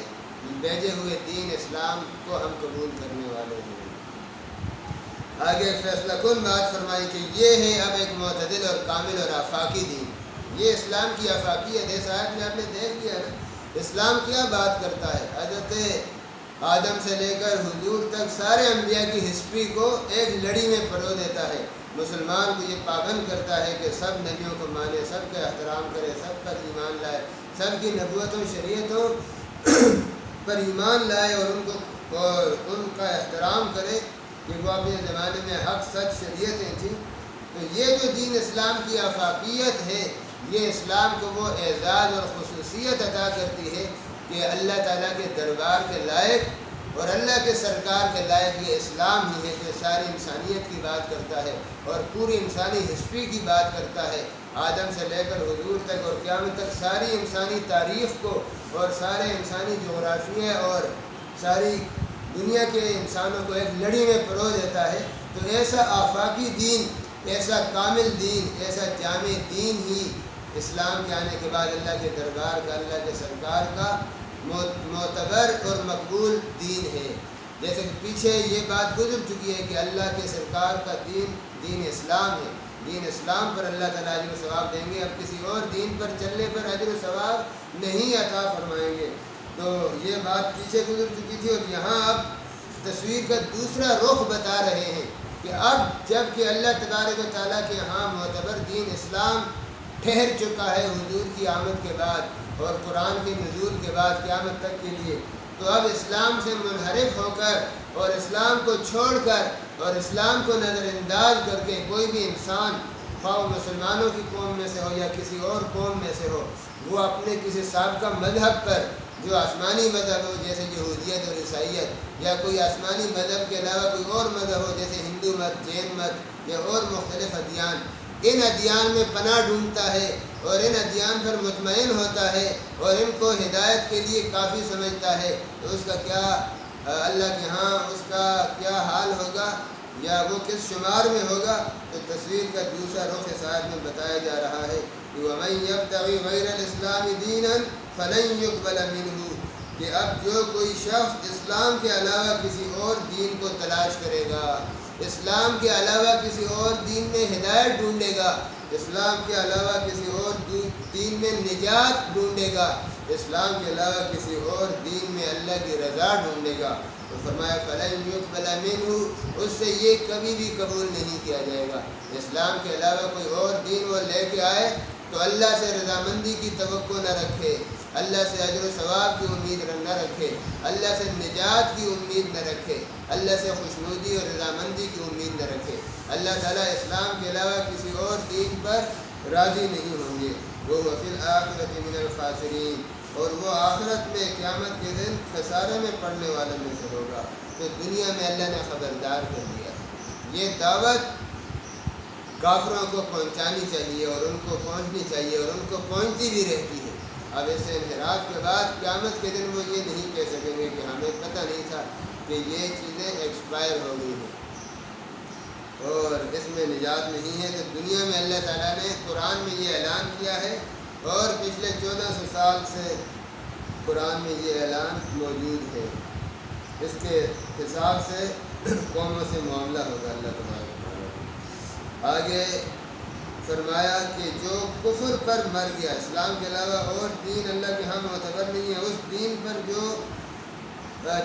بھیجے ہوئے دین اسلام کو ہم قبول کرنے والے ہیں۔ آگے ایک فیصلہ کن بات فرمائی کہ یہ ہے اب ایک معتدل اور کامل اور آفاقی دین۔ یہ اسلام کی آفاقیت ہے۔ اس آیت میں آپ نے دیکھ لیا نا اسلام کیا بات کرتا ہے۔ حضرت آدم سے لے کر حضور تک سارے انبیاء کی ہسٹری کو ایک لڑی میں پرو دیتا ہے۔ مسلمان کو یہ پابند کرتا ہے کہ سب نبیوں کو مانے، سب کا احترام کرے، سب پر ایمان لائے، سب کی نبوتوں شریعتوں پر ایمان لائے اور ان کا احترام کرے کہ وہ اپنے زمانے میں حق، سچ، شریعتیں تھیں۔ تو یہ جو دین اسلام کی آفاقیت ہے، یہ اسلام کو وہ اعزاز اور خصوصیت عطا کرتی ہے کہ اللہ تعالیٰ کے دربار کے لائق اور اللہ کے سرکار کے لائق یہ اسلام ہی ہے جو ساری انسانیت کی بات کرتا ہے اور پوری انسانی ہسٹری کی بات کرتا ہے، آدم سے لے کر حضور تک اور قیامت تک ساری انسانی تاریخ کو اور سارے انسانی جغرافیہ اور ساری دنیا کے انسانوں کو ایک لڑی میں پرو دیتا ہے۔ تو ایسا آفاقی دین، ایسا کامل دین، ایسا جامع دین ہی اسلام کے آنے کے بعد اللہ کے دربار کا، اللہ کے سرکار کا معتبر اور مقبول دین ہے۔ جیسے کہ پیچھے یہ بات گزر چکی ہے کہ اللہ کے سرکار کا دین اسلام ہے، دین اسلام پر اللہ تعالیٰ اجر و ثواب دیں گے، اب کسی اور دین پر چلنے پر اجر و ثواب نہیں عطا فرمائیں گے۔ تو یہ بات پیچھے گزر چکی تھی اور یہاں اب تصویر کا دوسرا رخ بتا رہے ہیں کہ اب جب کہ اللہ تبارک و تعالیٰ کے ہاں معتبر دین اسلام ٹھہر چکا ہے حضور کی آمد کے بعد اور قرآن کے نزول کے بعد قیامت تک کے لیے، تو اب اسلام سے منحرف ہو کر اور اسلام کو چھوڑ کر اور اسلام کو نظر انداز کر کے کوئی بھی انسان، خواہ مسلمانوں کی قوم میں سے ہو یا کسی اور قوم میں سے ہو، وہ اپنے کسی سابقہ مذہب پر جو آسمانی مذہب ہو جیسے یہودیت اور عیسائیت، یا کوئی آسمانی مذہب کے علاوہ کوئی اور مذہب ہو جیسے ہندو مت، جین مت یا اور مختلف ادیان، ان ادیان میں پناہ ڈھونڈتا ہے اور ان ادیان پر مطمئن ہوتا ہے اور ان کو ہدایت کے لیے کافی سمجھتا ہے، تو اس کا کیا اللہ کے ہاں اس کا کیا حال ہوگا یا وہ کس شمار میں ہوگا؟ تو تصویر کا دوسرا رخ اس آیت میں بتایا جا رہا ہے کہ وَمَن يَبْتَغِ غَيْرَ الْإِسْلَامِ دِينًا فَلَن يُقْبَلَ مِنْهُ، کہ اب جو کوئی شخص اسلام کے علاوہ کسی اور دین کو تلاش کرے گا، اسلام کے علاوہ کسی اور دین میں ہدایت ڈھونڈے گا، اسلام کے علاوہ کسی اور دین میں نجات ڈھونڈے گا، اسلام کے علاوہ کسی اور دین میں اللہ کی رضا ڈھونڈے گا، تو فرمایا فَلَن يُقْبَلَ مِنْهُ، اس سے یہ کبھی بھی قبول نہیں کیا جائے گا۔ اسلام کے علاوہ کوئی اور دین وہ لے کے آئے تو اللہ سے رضامندی کی توقع نہ رکھے، اللہ سے اجر و ثواب کی امید نہ رکھے، اللہ سے نجات کی امید نہ رکھے، اللہ سے خوشنودی اور رضامندی کی امید نہ رکھے۔ اللہ تعالیٰ اسلام کے علاوہ کسی اور دین پر راضی نہیں ہوں گے۔ وہ فی الآخرۃ من الخاسرین، اور وہ آخرت میں قیامت کے دن خسارے میں پڑنے والوں میں سے ہوگا۔ تو دنیا میں اللہ نے خبردار کر دیا، یہ دعوت کافروں کو پہنچانی چاہیے اور ان کو پہنچنی چاہیے اور ان کو پہنچتی بھی رہتی ہے۔ اب اس انحراف کے بعد قیامت کے دن وہ یہ نہیں کہہ سکیں گے کہ ہمیں پتہ نہیں تھا کہ یہ چیزیں ایکسپائر ہو گئی ہیں اور اس میں نجات نہیں ہے۔ تو دنیا میں اللہ تعالیٰ نے قرآن میں یہ اعلان کیا ہے اور پچھلے 1400 سال سے قرآن میں یہ اعلان موجود ہے۔ اس کے حساب سے قوموں سے معاملہ ہوگا اللہ تبارک و تعالیٰ۔ آگے فرمایا کہ جو کفر پر مر گیا، اسلام کے علاوہ اور دین اللہ کے ہاں معتبر نہیں ہے، اس دین پر جو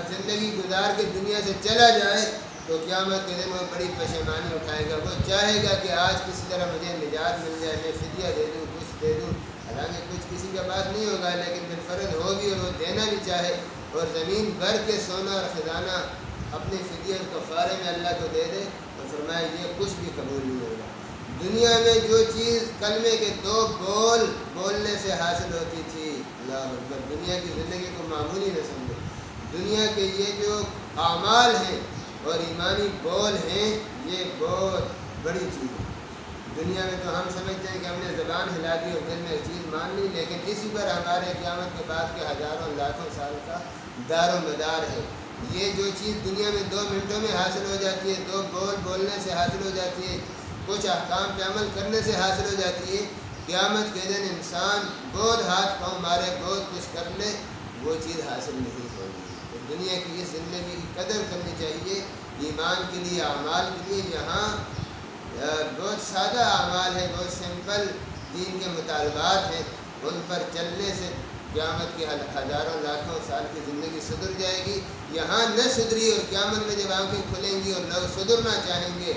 زندگی گزار کے دنیا سے چلا جائے تو قیامت کے دن وہ بڑی پشیمانی اٹھائے گا۔ وہ چاہے گا کہ آج کسی طرح مجھے نجات مل جائے، میں فدیہ دے دوں، کچھ دے دوں، حالانکہ کچھ کسی کے پاس نہیں ہوگا لیکن بالفرض ہوگی اور وہ دینا بھی چاہے اور زمین بھر کے سونا اور خزانہ اپنے فدیہ اور کفارے میں اللہ کو دے دے، تو فرمایا یہ کچھ بھی قبول نہیں ہوگا۔ دنیا میں جو چیز کلمے کے 2 بول بولنے سے حاصل ہوتی تھی، اللہ اکبر، دنیا کی زندگی کو معمولی نہ سمجھو، دنیا کے یہ جو اعمال ہیں اور ایمانی بول ہیں یہ بہت بڑی چیز ہے۔ دنیا میں تو ہم سمجھتے ہیں کہ ہم نے زبان ہلا دی اور دل میں ایک چیز مان لی، لیکن اسی پر ہمارے قیامت کے بعد کے ہزاروں لاکھوں سال کا دار و مدار ہے۔ یہ جو چیز دنیا میں 2 منٹوں میں حاصل ہو جاتی ہے، 2 بول بولنے سے حاصل ہو جاتی ہے، کچھ احکام پہ عمل کرنے سے حاصل ہو جاتی ہے، قیامت کے دن انسان بہت ہاتھ پاؤں مارے، بہت کچھ کر لے، وہ چیز حاصل نہیں ہوگی۔ تو دنیا کی اس زندگی کی قدر کرنی چاہیے، ایمان کے لیے، اعمال کے لیے۔ یہاں بہت سادہ اعمال ہیں، بہت سمپل دین کے مطالبات ہیں، ان پر چلنے سے قیامت کے ہزاروں لاکھوں سال کی زندگی سدھر جائے گی۔ یہاں نہ سدھری اور قیامت میں جب آنکھیں کھلیں گی اور لوگ سدھرنا چاہیں گے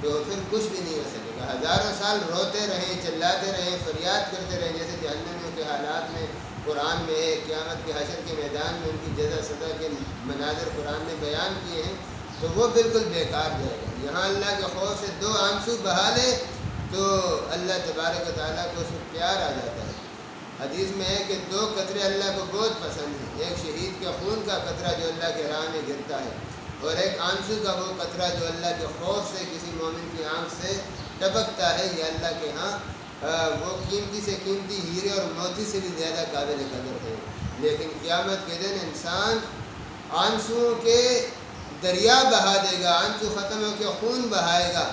تو پھر کچھ بھی نہیں ہو سکے گا۔ ہزاروں سال روتے رہیں، چلاتے رہیں، فریاد کرتے رہیں، جیسے جہنمیوں کے حالات میں قرآن میں ہے، قیامت کے حشر کے میدان میں ان کی جزا سزا کے مناظر قرآن نے بیان کیے ہیں، تو وہ بالکل بیکار جائے گا۔ یہاں اللہ کے خوف سے 2 آنسو بہا لے تو اللہ تبارک و تعالیٰ کو اس میں پیار آ جاتا ہے۔ حدیث میں ہے کہ 2 قطرے اللہ کو بہت پسند ہیں، ایک شہید کے خون کا قطرہ جو اللہ کے راہ میں گرتا ہے، اور ایک آنسو کا وہ قطرہ جو اللہ کے خوف سے کسی مومن کی آنکھ سے ٹپکتا ہے۔ یہ اللہ کے ہاں وہ قیمتی سے قیمتی ہیرے اور موتی سے بھی زیادہ قابل قدر ہے۔ لیکن قیامت کے دن انسان آنسوؤں کے دریا بہا دے گا، آنسو ختم ہو کے خون بہائے گا،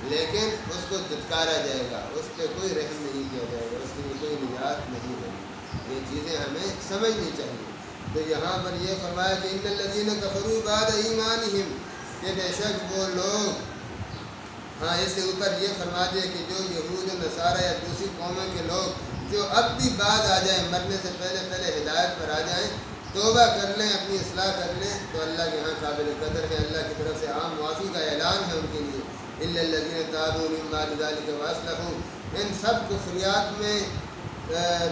لیکن اس کو دھتکارا جائے گا، اس پہ کوئی رحم نہیں کیا جائے گا، اس کے لیے کوئی نجات نہیں ہوگی۔ یہ چیزیں ہمیں سمجھنی چاہیے۔ تو یہاں پر یہ فرمایا کہ ان الذین کفروا بعد ایمانہم، کہ بے شک وہ لوگ، ہاں اس سے اوپر یہ فرما دیا کہ جو یہود و نصارہ یا دوسری قوموں کے لوگ جو اب بھی بعد آ جائیں، مرنے سے پہلے ہدایت پر آ جائیں، توبہ کر لیں، اپنی اصلاح کر لیں، تو اللہ کے ہاں قابل قدر ہے، اللہ کی طرف سے عام معافی کا اعلان ہے ان کے لیے۔ الا الذین تابوا من بعد ذلک واصلحوا، ان سب کفریات میں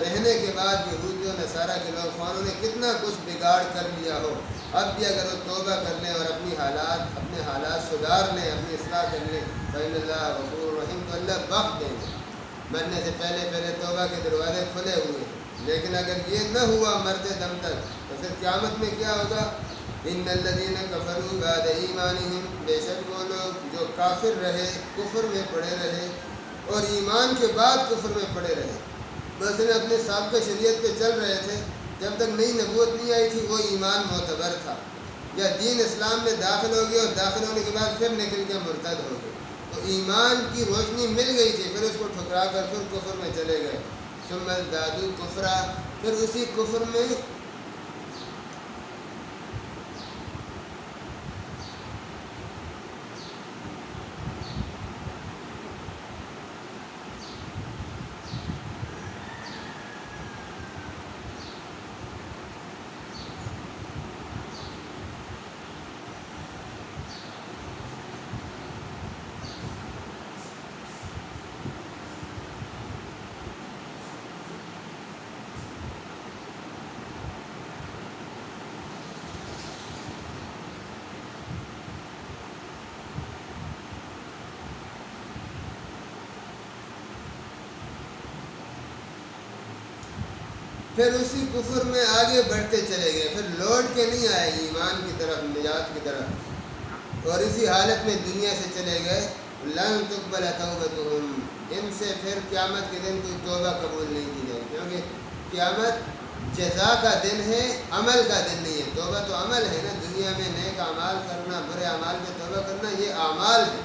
رہنے کے بعد یہود و نصارہ کے لوگ خواہوں نے کتنا کچھ بگاڑ کر لیا ہو، اب بھی اگر وہ توبہ کر لیں اور اپنے حالات سدھار لیں، اپنی اصلاح کر لیں، فإن اللہ غفور رحیم، تو اللہ بخش دیں گے۔ مرنے سے پہلے توبہ کے دروازے کھلے ہوئے ہیں، لیکن اگر یہ نہ ہوا مرتے دم تک تو پھر قیامت میں کیا ہوگا؟ ان الذین کفروا بعد ایمانہم، بے شک وہ لوگ جو کافر رہے، کفر میں پڑے رہے اور ایمان کے بعد کفر میں پڑے رہے، بس اپنے سابقہ شریعت پہ چل رہے تھے، جب تک نئی نبوت نہیں آئی تھی وہ ایمان معتبر تھا، یا دین اسلام میں داخل ہو گئے اور داخل ہونے کے بعد پھر نکل کے مرتد ہو گئے، تو ایمان کی روشنی مل گئی تھی، پھر اس کو ٹھکرا کر پھر کفر میں چلے گئے، ثم ازدادوا کفرا، پھر اسی کفر میں پھر اسی کفر میں آگے بڑھتے چلے گئے، پھر لوٹ کے نہیں آئے ایمان کی طرف، نجات کی طرف، اور اسی حالت میں دنیا سے چلے گئے۔ لن تقبل توبتہم، ان سے پھر قیامت کے دن کوئی توبہ قبول نہیں کی جائے گی، کیونکہ قیامت جزا کا دن ہے، عمل کا دن نہیں ہے۔ توبہ تو عمل ہے نا، دنیا میں نیک اعمال کرنا، برے اعمال میں توبہ کرنا، یہ اعمال ہے۔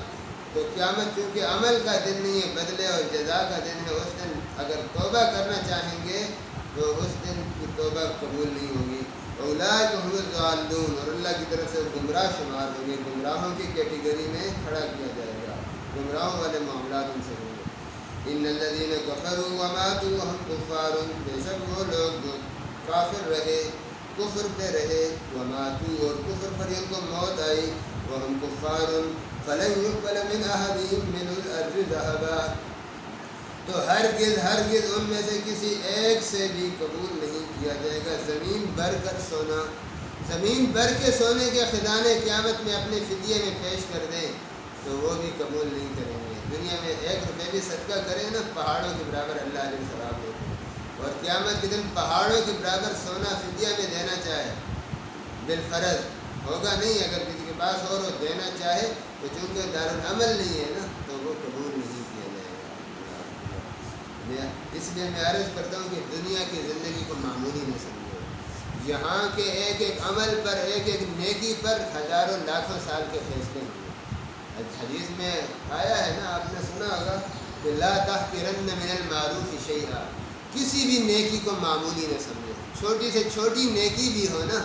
تو قیامت چونکہ عمل کا دن نہیں ہے، بدلے اور جزا کا دن ہے، اس دن اگر توبہ کرنا چاہیں گے تو اس دن کی توبہ قبول نہیں ہوگی۔ اولئک هم الضالون، اور اللہ کی طرف سے گمراہ شمار ہوں گے، گمراہوں کی کیٹیگری میں کھڑا کیا جائے گا، گمراہوں والے معاملات ان سے ہوں گے۔ ان الذین کفروا وماتوا وهم کفار، بے شک وہ لوگ جو کافر رہے، کفر پہ رہے، وماتوا اور کفر پر ان کو موت آئی، وهم کفار فلن يقبل من احدهم من الارض ذهبا، تو ہرگز ان میں سے کسی ایک سے بھی قبول نہیں کیا جائے گا زمین بھر کر سونا، زمین بھر کے سونے کے خزانے قیامت میں اپنے فدیے میں پیش کر دیں تو وہ بھی قبول نہیں کریں گے۔ دنیا میں 1 روپے بھی صدقہ کریں نا، پہاڑوں کے برابر اللہ علیہ ثواب دیتے ہیں، اور قیامت کے دن پہاڑوں کے برابر سونا فدیہ میں دینا چاہے بالفرض ہوگا نہیں، اگر کسی کے پاس اور وہ دینا چاہے تو چونکہ دارالعمل نہیں ہے نا تو وہ قبول نہیں کیا جائے گا۔ اس لیے میں عرض کرتا ہوں کہ دنیا کی زندگی کو معمولی نہ سمجھو، یہاں کے ایک ایک عمل پر، ایک ایک نیکی پر ہزاروں لاکھوں سال کے فیصلے ہوئے۔ حدیث میں آیا ہے نا، آپ نے سنا ہوگا کہ لا تحقرن من المعروف شیئا، کسی بھی نیکی کو معمولی نہ سمجھو، چھوٹی سے چھوٹی نیکی بھی ہو نا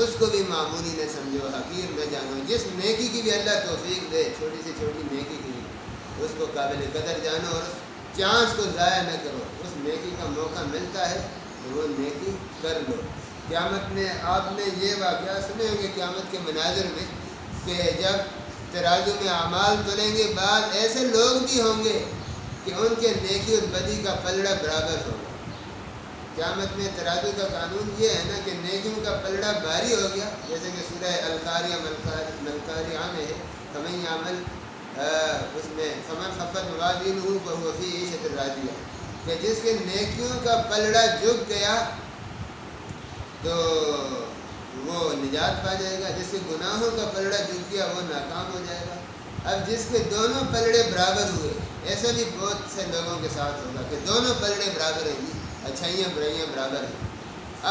اس کو بھی معمولی نہ سمجھو، حقیر نہ جانو۔ جس نیکی کی بھی اللہ توفیق دے، چھوٹی سے چھوٹی نیکی کی بھی، اس کو قابل قدر جانو، اور اس چانس کو ضائع نہ کرو۔ اس نیکی کا موقع ملتا ہے تو وہ نیکی کر لو۔ قیامت میں آپ نے یہ واقعہ سنے ہوں گے قیامت کے مناظر میں کہ جب ترازو میں اعمال تولیں گے، بعض ایسے لوگ بھی ہوں گے کہ ان کے نیکی اور بدی کا پلڑا برابر ہوگا۔ قیامت میں ترازو کا قانون یہ ہے نا کہ نیکیوں کا پلڑا بھاری ہو گیا، جیسے کہ سورہ القاریہ ملقاریہ میں ہے، فمن یعمل اس میں فمن خفت موازینہ فہو فی عیشۃ راضیہ، کہ جس کے نیکیوں کا پلڑا جھک گیا تو وہ نجات پا جائے گا، جس کے گناہوں کا پلڑا جھک گیا وہ ناکام ہو جائے گا۔ اب جس کے دونوں پلڑے برابر ہوئے، ایسے بھی بہت سے لوگوں کے ساتھ ہوگا کہ دونوں پلڑے برابر ہیں جی، اچھائیاں برائیاں برابر ہیں،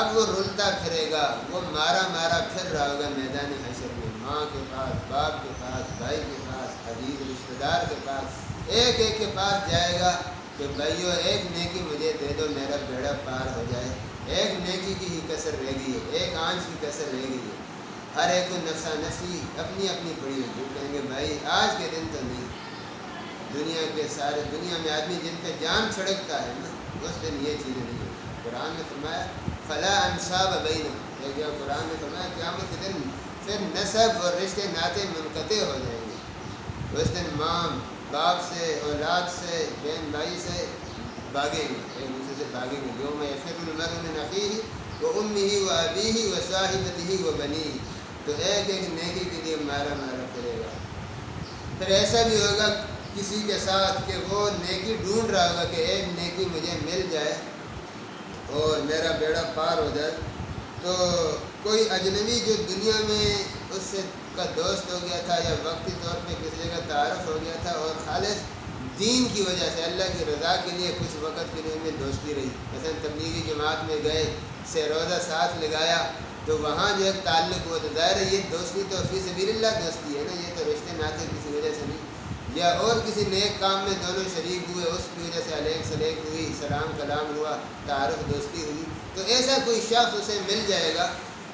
اب وہ رلتا پھرے گا، وہ مارا پھر رہا ہوگا میدان حشر میں، ماں کے پاس، باپ کے پاس، بھائی کے پاس، عزیز رشتہ دار کے پاس، ایک ایک کے پاس جائے گا کہ بھائیو ایک نیکی مجھے دے دو میرا بیڑا پار ہو جائے، ایک نیکی کی ہی کسر رہ گئی ہے، ایک آنچ کی کسر رہ گئی ہے، ہر ایک کو نفسا نفسی اپنی اپنی پڑی ہوئی، وہ کہیں گے بھائی آج کے دن تو نہیں، دنیا کے سارے دنیا میں آدمی جن پہ جان چھڑکتا ہے نا اس دن یہ چیزیں نہیں ہوتی۔ قرآن نے فرمایا فلا انصاب بینہم، یہ قرآن نے فرمایا قیامت کے دن پھر نسب اور رشتے ناطے منقطع ہو جائیں گے، اس دن ماں باپ سے، اولاد سے، بہن بھائی سے بھاگیں گے، ایک دوسرے سے بھاگیں گے۔ یوم یفر المرء من اخیہ وامہ وابیہ وصاحبتہ وبنیہ، تو ایک ایک نیکی کے لیے مارا پھرے گا۔ پھر ایسا بھی ہوگا کسی کے ساتھ کہ وہ نیکی ڈھونڈ رہا ہوگا کہ ایک نیکی مجھے مل جائے اور میرا بیڑا پار ہو جائے، تو کوئی اجنبی جو دنیا میں اس سے کا دوست ہو گیا تھا یا وقتی طور پہ کسی جگہ تعارف ہو گیا تھا اور خالص دین کی وجہ سے اللہ کی رضا کے لیے کچھ وقت کے لیے ان میں دوستی رہی، مثلا تبلیغی جماعت میں گئے، سے روزہ ساتھ لگایا تو وہاں جو ایک تعلق ہوا، تو ظاہر ہے یہ دوستی تو فی سبیل اللہ دوستی ہے نا، یہ تو رشتے ناطے کسی وجہ سے نہیں، یا اور کسی نیک کام میں دونوں شریک ہوئے اس کی وجہ سے علیق سلیق ہوئی، سلام کلام ہوا، تعارف دوستی ہوئی، تو ایسا کوئی شخص اسے مل جائے گا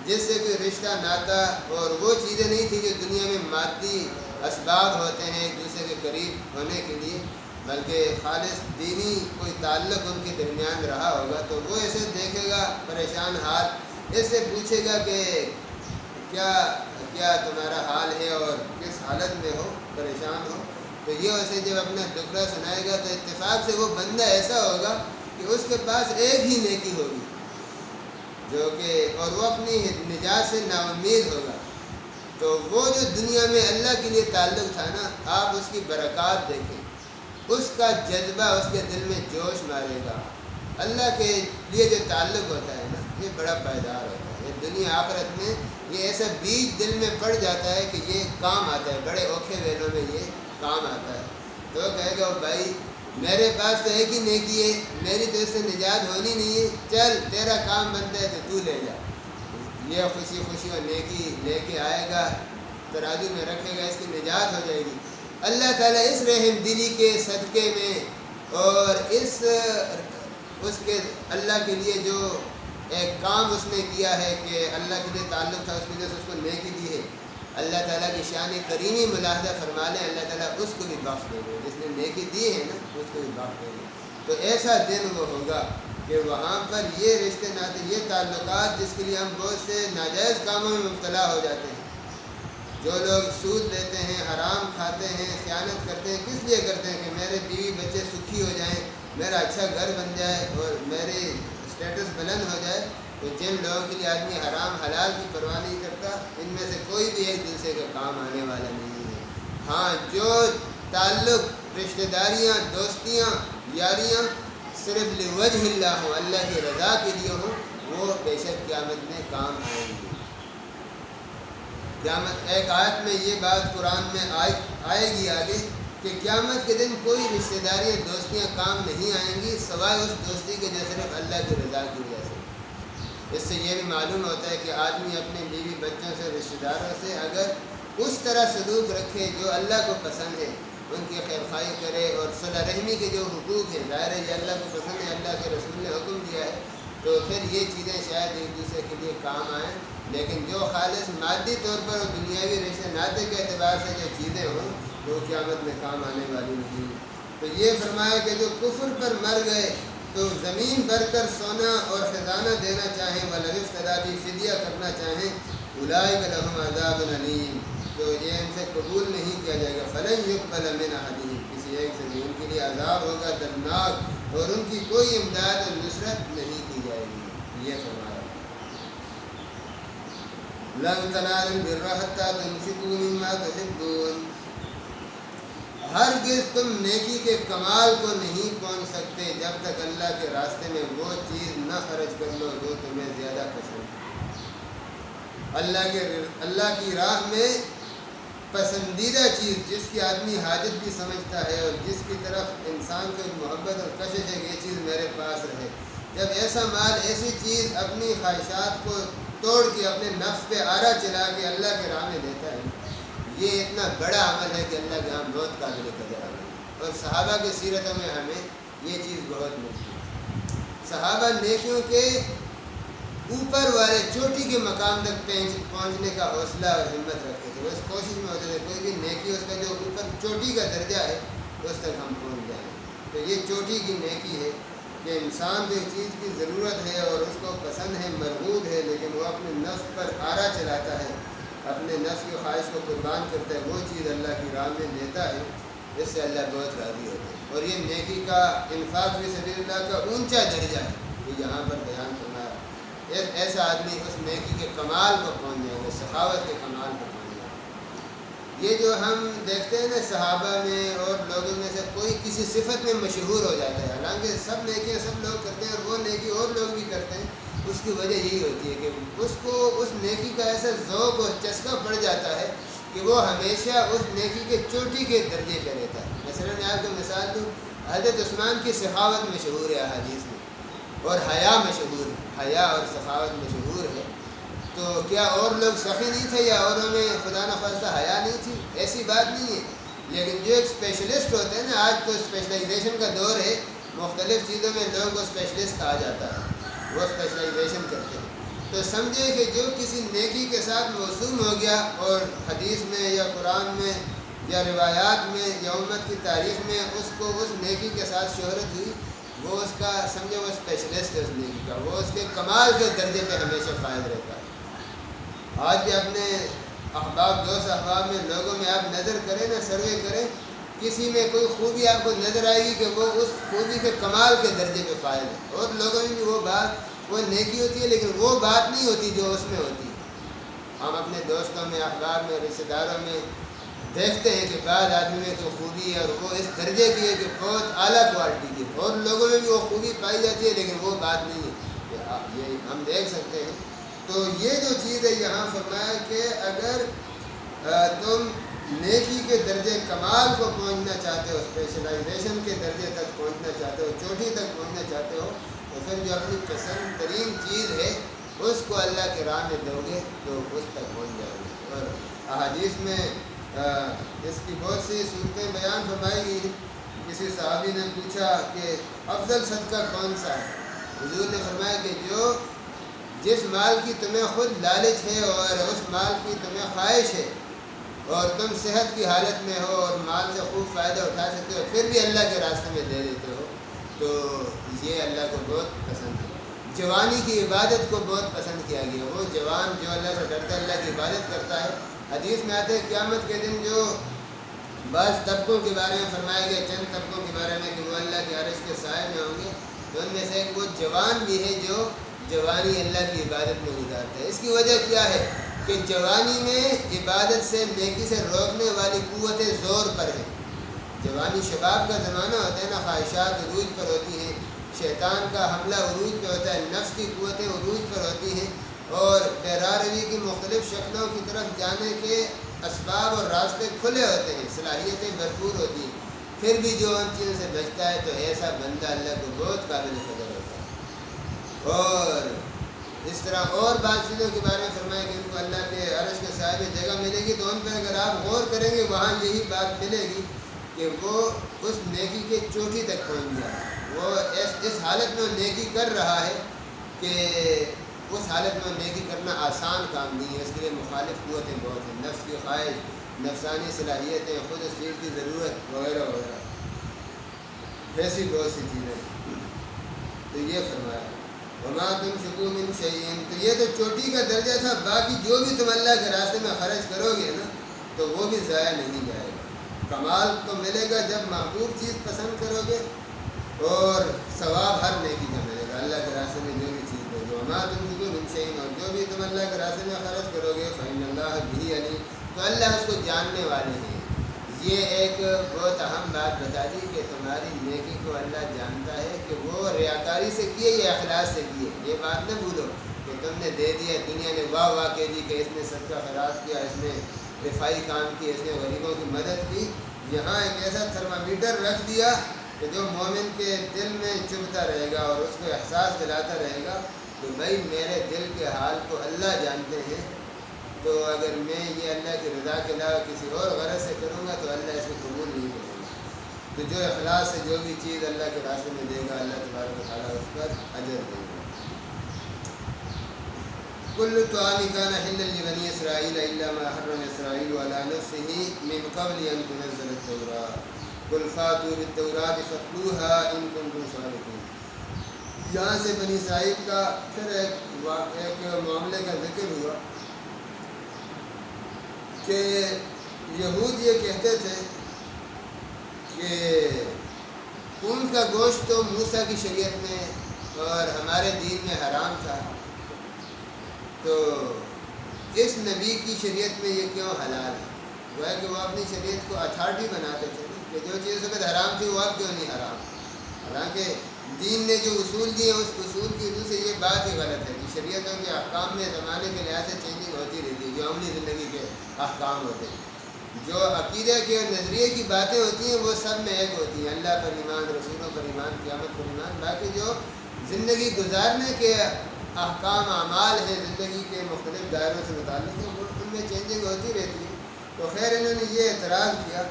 جس سے کوئی رشتہ ناتا اور وہ چیزیں نہیں تھیں جو دنیا میں مادی اسباب ہوتے ہیں ایک دوسرے کے قریب ہونے کے لیے، بلکہ خالص دینی کوئی تعلق ان کے درمیان رہا ہوگا، تو وہ ایسے دیکھے گا پریشان حال، اس سے پوچھے گا کہ کیا تمہارا حال ہے اور کس حالت میں ہو، پریشان ہو، تو یہ اسے جب اپنا دکھڑا سنائے گا تو اتفاق سے وہ بندہ ایسا ہوگا کہ اس کے پاس ایک ہی نیکی ہوگی جو کہ، اور وہ اپنی نجات سے نا امید ہوگا، تو وہ جو دنیا میں اللہ کے لیے تعلق تھا نا، آپ اس کی برکات دیکھیں، اس کا جذبہ اس کے دل میں جوش مارے گا، اللہ کے لیے جو تعلق ہوتا ہے نا یہ بڑا پائیدار ہوتا ہے. یہ دنیا آخرت میں یہ ایسا بیج دل میں پڑ جاتا ہے کہ یہ کام آتا ہے، بڑے اوکھے ویلوں میں یہ کام آتا ہے. تو کہے گا بھائی میرے پاس تو ایک ہی نیکی ہے، میری تو اس سے نجات ہونی نہیں ہے، چل تیرا کام بنتا ہے تو لے جا. یہ خوشی خوشی اور نیکی لے کے آئے گا، ترازو میں رکھے گا، اس کی نجات ہو جائے گی. اللہ تعالیٰ اس رحم دلی کے صدقے میں اور اس کے اللہ کے لیے جو ایک کام اس نے کیا ہے کہ اللہ کے لیے تعلق تھا، اس وجہ سے اس کو نیکی دی ہے. اللہ تعالیٰ کی شان کریمی ملاحظہ فرما لیں، اللہ تعالیٰ اس کو بھی بخش دے گا، جس نے نیکی دی ہے نا اس کو بھی بخش دے گا. تو ایسا دن وہ ہوگا کہ وہاں پر یہ رشتے ناطے، یہ تعلقات جس کے لیے ہم بہت سے ناجائز کاموں میں مبتلا ہو جاتے ہیں، جو لوگ سود لیتے ہیں، حرام کھاتے ہیں، خیانت کرتے ہیں، کس لیے کرتے ہیں کہ میرے بیوی بچے سکھی ہو جائیں، میرا اچھا گھر بن جائے اور میری اسٹیٹس بلند ہو جائے. تو جن لوگوں کے لیے آدمی حرام حلال کی پرواہ نہیں کرتا، ان میں سے کوئی بھی ایک دوسرے کا کام آنے والا نہیں ہے. ہاں جو تعلق، رشتہ داریاں، دوستیاں، یاریاں صرف لوجہ اللہ ہوں، اللہ کی رضا کے لیے ہوں، وہ بے شک قیامت میں کام آئیں گے. قیامت ایک آیت میں یہ بات قرآن میں آئے گی آگے کہ قیامت کے دن کوئی رشتہ داریاں، دوستیاں کام نہیں آئیں گی سوائے اس دوستی کے جو صرف اللہ کی رضا کی وجہ سے. اس سے یہ بھی معلوم ہوتا ہے کہ آدمی اپنے بیوی بچوں سے، رشتہ داروں سے اگر اس طرح سلوک رکھے جو اللہ کو پسند ہے، ان کی خیر خواہی کرے اور صلہ رحمی کے جو حقوق ہیں، ظاہر ہے یہ اللہ کو پسند ہے، اللہ کے رسول نے حکم دیا ہے، تو پھر یہ چیزیں شاید ایک دوسرے کے لیے کام آئیں. لیکن جو خالص مادی طور پر اور دنیاوی رشتے ناطے کے اعتبار سے جو چیزیں ہوں وہ قیامت میں کام آنے والی نہیں. تو یہ فرمایا کہ جو کفر پر مر گئے تو زمین بھر کر سونا اور خزانہ دینا چاہیں، وَلَوِفْتَدَا بھی فدیہ کرنا چاہیں، اولئک لہم عذاب علیم، تو یہ ان سے قبول نہیں کیا جائے گا. فَلَن يُقْبَلَ مِنْ أَحَدِهِمْ، کسی ایک سے ان کے لیے عذاب ہوگا دردناک اور ان کی کوئی امداد اور نصرت نہیں کی جائے گی. یہ فرمایا لَن تَنَالُوا الْبِرَّ حَتَّىٰ تُنْفِقُوا مِمَّا تُحِبُّونَ، ہرگز تم نیکی کے کمال کو نہیں پہنچ سکتے جب تک اللہ کے راستے میں وہ چیز نہ خرچ کر لو جو تمہیں زیادہ پسند ہے. اللہ کی راہ میں پسندیدہ چیز جس کی آدمی حاجت بھی سمجھتا ہے اور جس کی طرف انسان کو محبت اور کشش ہے کہ یہ چیز میرے پاس رہے، جب ایسا مال، ایسی چیز اپنی خواہشات کو توڑ کے اپنے نفس پہ آرا چلا کے اللہ کے راہ میں دیتا ہے، یہ اتنا بڑا عمل ہے کہ اللہ کے ہاں بہت قابل قدر عمل ہے. اور صحابہ کی سیرتوں میں ہمیں یہ چیز بہت ملتی ہے. صحابہ نیکیوں کے اوپر والے چوٹی کے مقام تک پہنچنے کا حوصلہ اور ہمت رکھتے تھے. وہ اس کوشش میں ہوتے تھے کوئی بھی نیکی اس کا جو اوپر چوٹی کا درجہ ہے اس تک ہم پہنچ جائیں. تو یہ چوٹی کی نیکی ہے کہ انسان کو ایک چیز کی ضرورت ہے اور اس کو پسند ہے، مرغوب ہے، لیکن وہ اپنے نفس پر آرا چلاتا ہے، اپنے نفس کی خواہش کو قربان کرتا ہے، وہ چیز اللہ کی راہ میں لیتا ہے، اس سے اللہ بہت راضی ہوتا ہے. اور یہ نیکی کا انفاق فی سبیل اللہ کا اونچا درجہ ہے جو یہاں پر بیان فرمایا. ایسا آدمی اس نیکی کے کمال کو پہنچ جائے گا، سخاوت کے کمال کو پہنچ جائے گا. یہ جو ہم دیکھتے ہیں نا صحابہ میں اور لوگوں میں سے کوئی کسی صفت میں مشہور ہو جاتا ہے، حالانکہ سب نیکیاں سب لوگ کرتے ہیں اور وہ نیکی اور لوگ بھی کرتے ہیں، اس کی وجہ یہی ہوتی ہے کہ اس کو اس نیکی کا ایسا ذوق اور چسکا پڑ جاتا ہے کہ وہ ہمیشہ اس نیکی کے چوٹی کے درجے پہ رہتا ہے. مثلا میں آپ کو مثال دوں، حضرت عثمان کی سخاوت مشہور ہے احادیث میں، اور حیا مشہور ہے، حیا اور سخاوت مشہور ہے. تو کیا اور لوگ سخی نہیں تھے یا اوروں میں خدا نخواستہ حیا نہیں تھی؟ ایسی بات نہیں ہے. لیکن جو ایک اسپیشلسٹ ہوتے ہیں نا، آج تو اسپیشلائزیشن کا دور ہے، مختلف چیزوں میں لوگوں کو اسپیشلسٹ کہا جاتا ہے، وہ اسپیشلائزیشن کرتے ہیں. تو سمجھے کہ جو کسی نیکی کے ساتھ موسوم ہو گیا اور حدیث میں یا قرآن میں یا روایات میں یا امت کی تاریخ میں اس کو اس نیکی کے ساتھ شہرت ہوئی، وہ اس کا سمجھے وہ اسپیشلسٹ ہے اس نیکی کا، وہ اس کے کمال کے درجے پہ ہمیشہ فائد رہتا ہے. آج بھی اپنے احباب، دوست احباب میں لوگوں میں آپ نظر کریں نا، سروے کریں، کسی میں کوئی خوبی آپ کو نظر آئے گی کہ وہ اس خوبی کے کمال کے درجے پہ فائد ہے، اور لوگوں میں بھی وہ بات، وہ نیکی ہوتی ہے لیکن وہ بات نہیں ہوتی جو اس میں ہوتی ہے. ہم اپنے دوستوں میں، احباب میں، رشتہ داروں میں دیکھتے ہیں کہ بعض آدمی میں تو خوبی ہے اور وہ اس درجے کی ہے کہ بہت اعلیٰ کوالٹی کی ہے، اور لوگوں میں بھی وہ خوبی پائی جاتی ہے، لیکن وہ بات نہیں ہے کہ یہ ہم دیکھ سکتے ہیں۔ تو یہ جو چیز ہے یہاں فرمایا کہ اگر تم نیکی کے درجے کمال کو پہنچنا چاہتے ہو، اسپیشلائزیشن کے درجے تک پہنچنا چاہتے ہو، چوٹی تک پہنچنا چاہتے ہو، تو پھر جو اپنی پسند ترین چیز ہے اس کو اللہ کے راہ میں دو گے تو اس تک پہنچ جاؤ گے۔ اور احادیث میں اس کی بہت سی صورتیں بیان فرمائی گئی۔ کسی صحابی نے پوچھا کہ افضل صدقہ کون سا ہے؟ حضور نے فرمایا کہ جس مال کی تمہیں خود لالچ ہے اور اس مال کی تمہیں خواہش ہے اور تم صحت کی حالت میں ہو اور مال سے خوب فائدہ اٹھا سکتے ہو، پھر بھی اللہ کے راستے میں دے دیتے ہو، تو یہ اللہ کو بہت پسند ہے۔ جوانی کی عبادت کو بہت پسند کیا گیا۔ وہ جوان جو اللہ سے ڈرتا ہے، اللہ کی عبادت کرتا ہے۔ حدیث میں آتے ہیں قیامت کے دن جو بعض طبقوں کے بارے میں فرمایا گیا، چند طبقوں کے بارے میں کہ وہ اللہ کے عرش کے سائے میں ہوں گے، تو ان میں سے ایک وہ جوان بھی ہے جو جوانی اللہ کی عبادت میں گزارتا ہے۔ اس کی وجہ کیا ہے کہ جوانی میں عبادت سے، نیکی سے روکنے والی قوتیں زور پر ہیں۔ جوانی شباب کا زمانہ ہوتا ہے نا، خواہشات عروج پر ہوتی ہیں، شیطان کا حملہ عروج پہ ہوتا ہے، نفس کی قوتیں عروج پر ہوتی ہیں، اور روی کی مختلف شکلوں کی طرف جانے کے اسباب اور راستے کھلے ہوتے ہیں، صلاحیتیں بھرپور ہوتی ہیں۔ پھر بھی جو ان چیزوں سے بچتا ہے تو ایسا بندہ اللہ کو بہت قابل قدر ہوتا ہے۔ اور اس طرح اور بعض چیزوں کے بارے میں فرمایا کہ ان کو اللہ کے عرش کے سائے میں جگہ ملے گی، تو ان پہ اگر آپ غور کریں گے وہاں یہی بات ملے گی کہ وہ اس نیکی کے چوٹی تک پہنچ جائے۔ وہ اس حالت میں نیکی کر رہا ہے کہ اس حالت میں نیکی کرنا آسان کام نہیں ہے، اس کے لیے مخالف قوتیں بہت ہیں، نفس کی خواہش، نفسانی صلاحیتیں، خود اس چیز کی ضرورت وغیرہ وغیرہ، ایسی بہت سی چیزیں۔ تو یہ فرمایا وما تنفقوا من شيء، تو یہ تو چوٹی کا درجہ تھا، باقی جو بھی تم اللہ کے راستے میں خرچ کرو گے نا تو وہ بھی ضائع نہیں جائے گا۔ کمال تو ملے گا جب محبوب چیز پسند کرو گے، اور ثواب ہر نیکی کا ملے گا اللہ کے راستے میں جو بھی چیز دو گے۔ وما تنفقوا من شيء، اور جو بھی تم اللہ کے راستے میں خرچ کرو گے فإن الله به عليم، تو اللہ اس کو جاننے والے ہیں۔ یہ ایک بہت اہم بات بتا دی کہ تمہاری نیکی کو اللہ جانتا ہے کہ وہ ریاکاری سے کیے یا اخلاص سے کیے۔ یہ بات نہ بھولو کہ تم نے دے دیا، دنیا نے واہ واہ کہہ دی کہ اس نے صدقہ خیرات کیا، اس نے رفائی کام کی، اس نے غریبوں کی مدد کی۔ یہاں ایک ایسا تھرمامیٹر رکھ دیا کہ جو مومن کے دل میں چبھتا رہے گا اور اس کو احساس دلاتا رہے گا کہ بھائی میرے دل کے حال کو اللہ جانتے ہیں، تو اگر میں یہ اللہ کی رضا کے علاوہ کسی اور غرض سے کروں گا تو اللہ اس کو قبول نہیں کرے گا۔ تو جو اخلاص سے جو بھی چیز اللہ کے راستے میں دے گا، اللہ تبارک و تعالیٰ اس پر اجر دے گا۔ کل طعام کان حلا لبنی اسرائیل الا ما حرم اسرائیل علی نفسہ من قبل ان تنزل التوراۃ قل فاتوا بالتوراۃ فاتلوها ان کنتم صادقین۔ یہاں سے بنی اسرائیل کا پھر ایک معاملے کا ذکر ہوا کہ یہود یہ کہتے تھے کہ اونٹ کا گوشت تو موسیٰ کی شریعت میں اور ہمارے دین میں حرام تھا، تو اس نبی کی شریعت میں یہ کیوں حلال ہے؟ وہ ہے کہ وہ اپنی شریعت کو اتھارٹی بناتے تھے کہ جو چیز اس وقت حرام تھی وہ اب کیوں نہیں حرام۔ حالانکہ دین نے جو اصول دیے اس اصول کی وجہ سے یہ بات ہی غلط ہے کہ شریعتوں کے احکام میں زمانے کے لحاظ سے چینجنگ ہوتی رہتی ہے، جو عملی زندگی کے احکام ہوتے ہیں۔ جو عقیدہ کے اور نظریے کی باتیں ہوتی ہیں وہ سب میں ایک ہوتی ہیں، اللہ پر ایمان، رسولوں پر ایمان، قیامت پر ایمان۔ باقی جو زندگی گزارنے کے احکام اعمال ہیں، زندگی کے مختلف دائروں سے متعلق ہیں، ان میں چینجنگ ہوتی رہتی ہے۔ تو خیر انہوں نے یہ اعتراض کیا،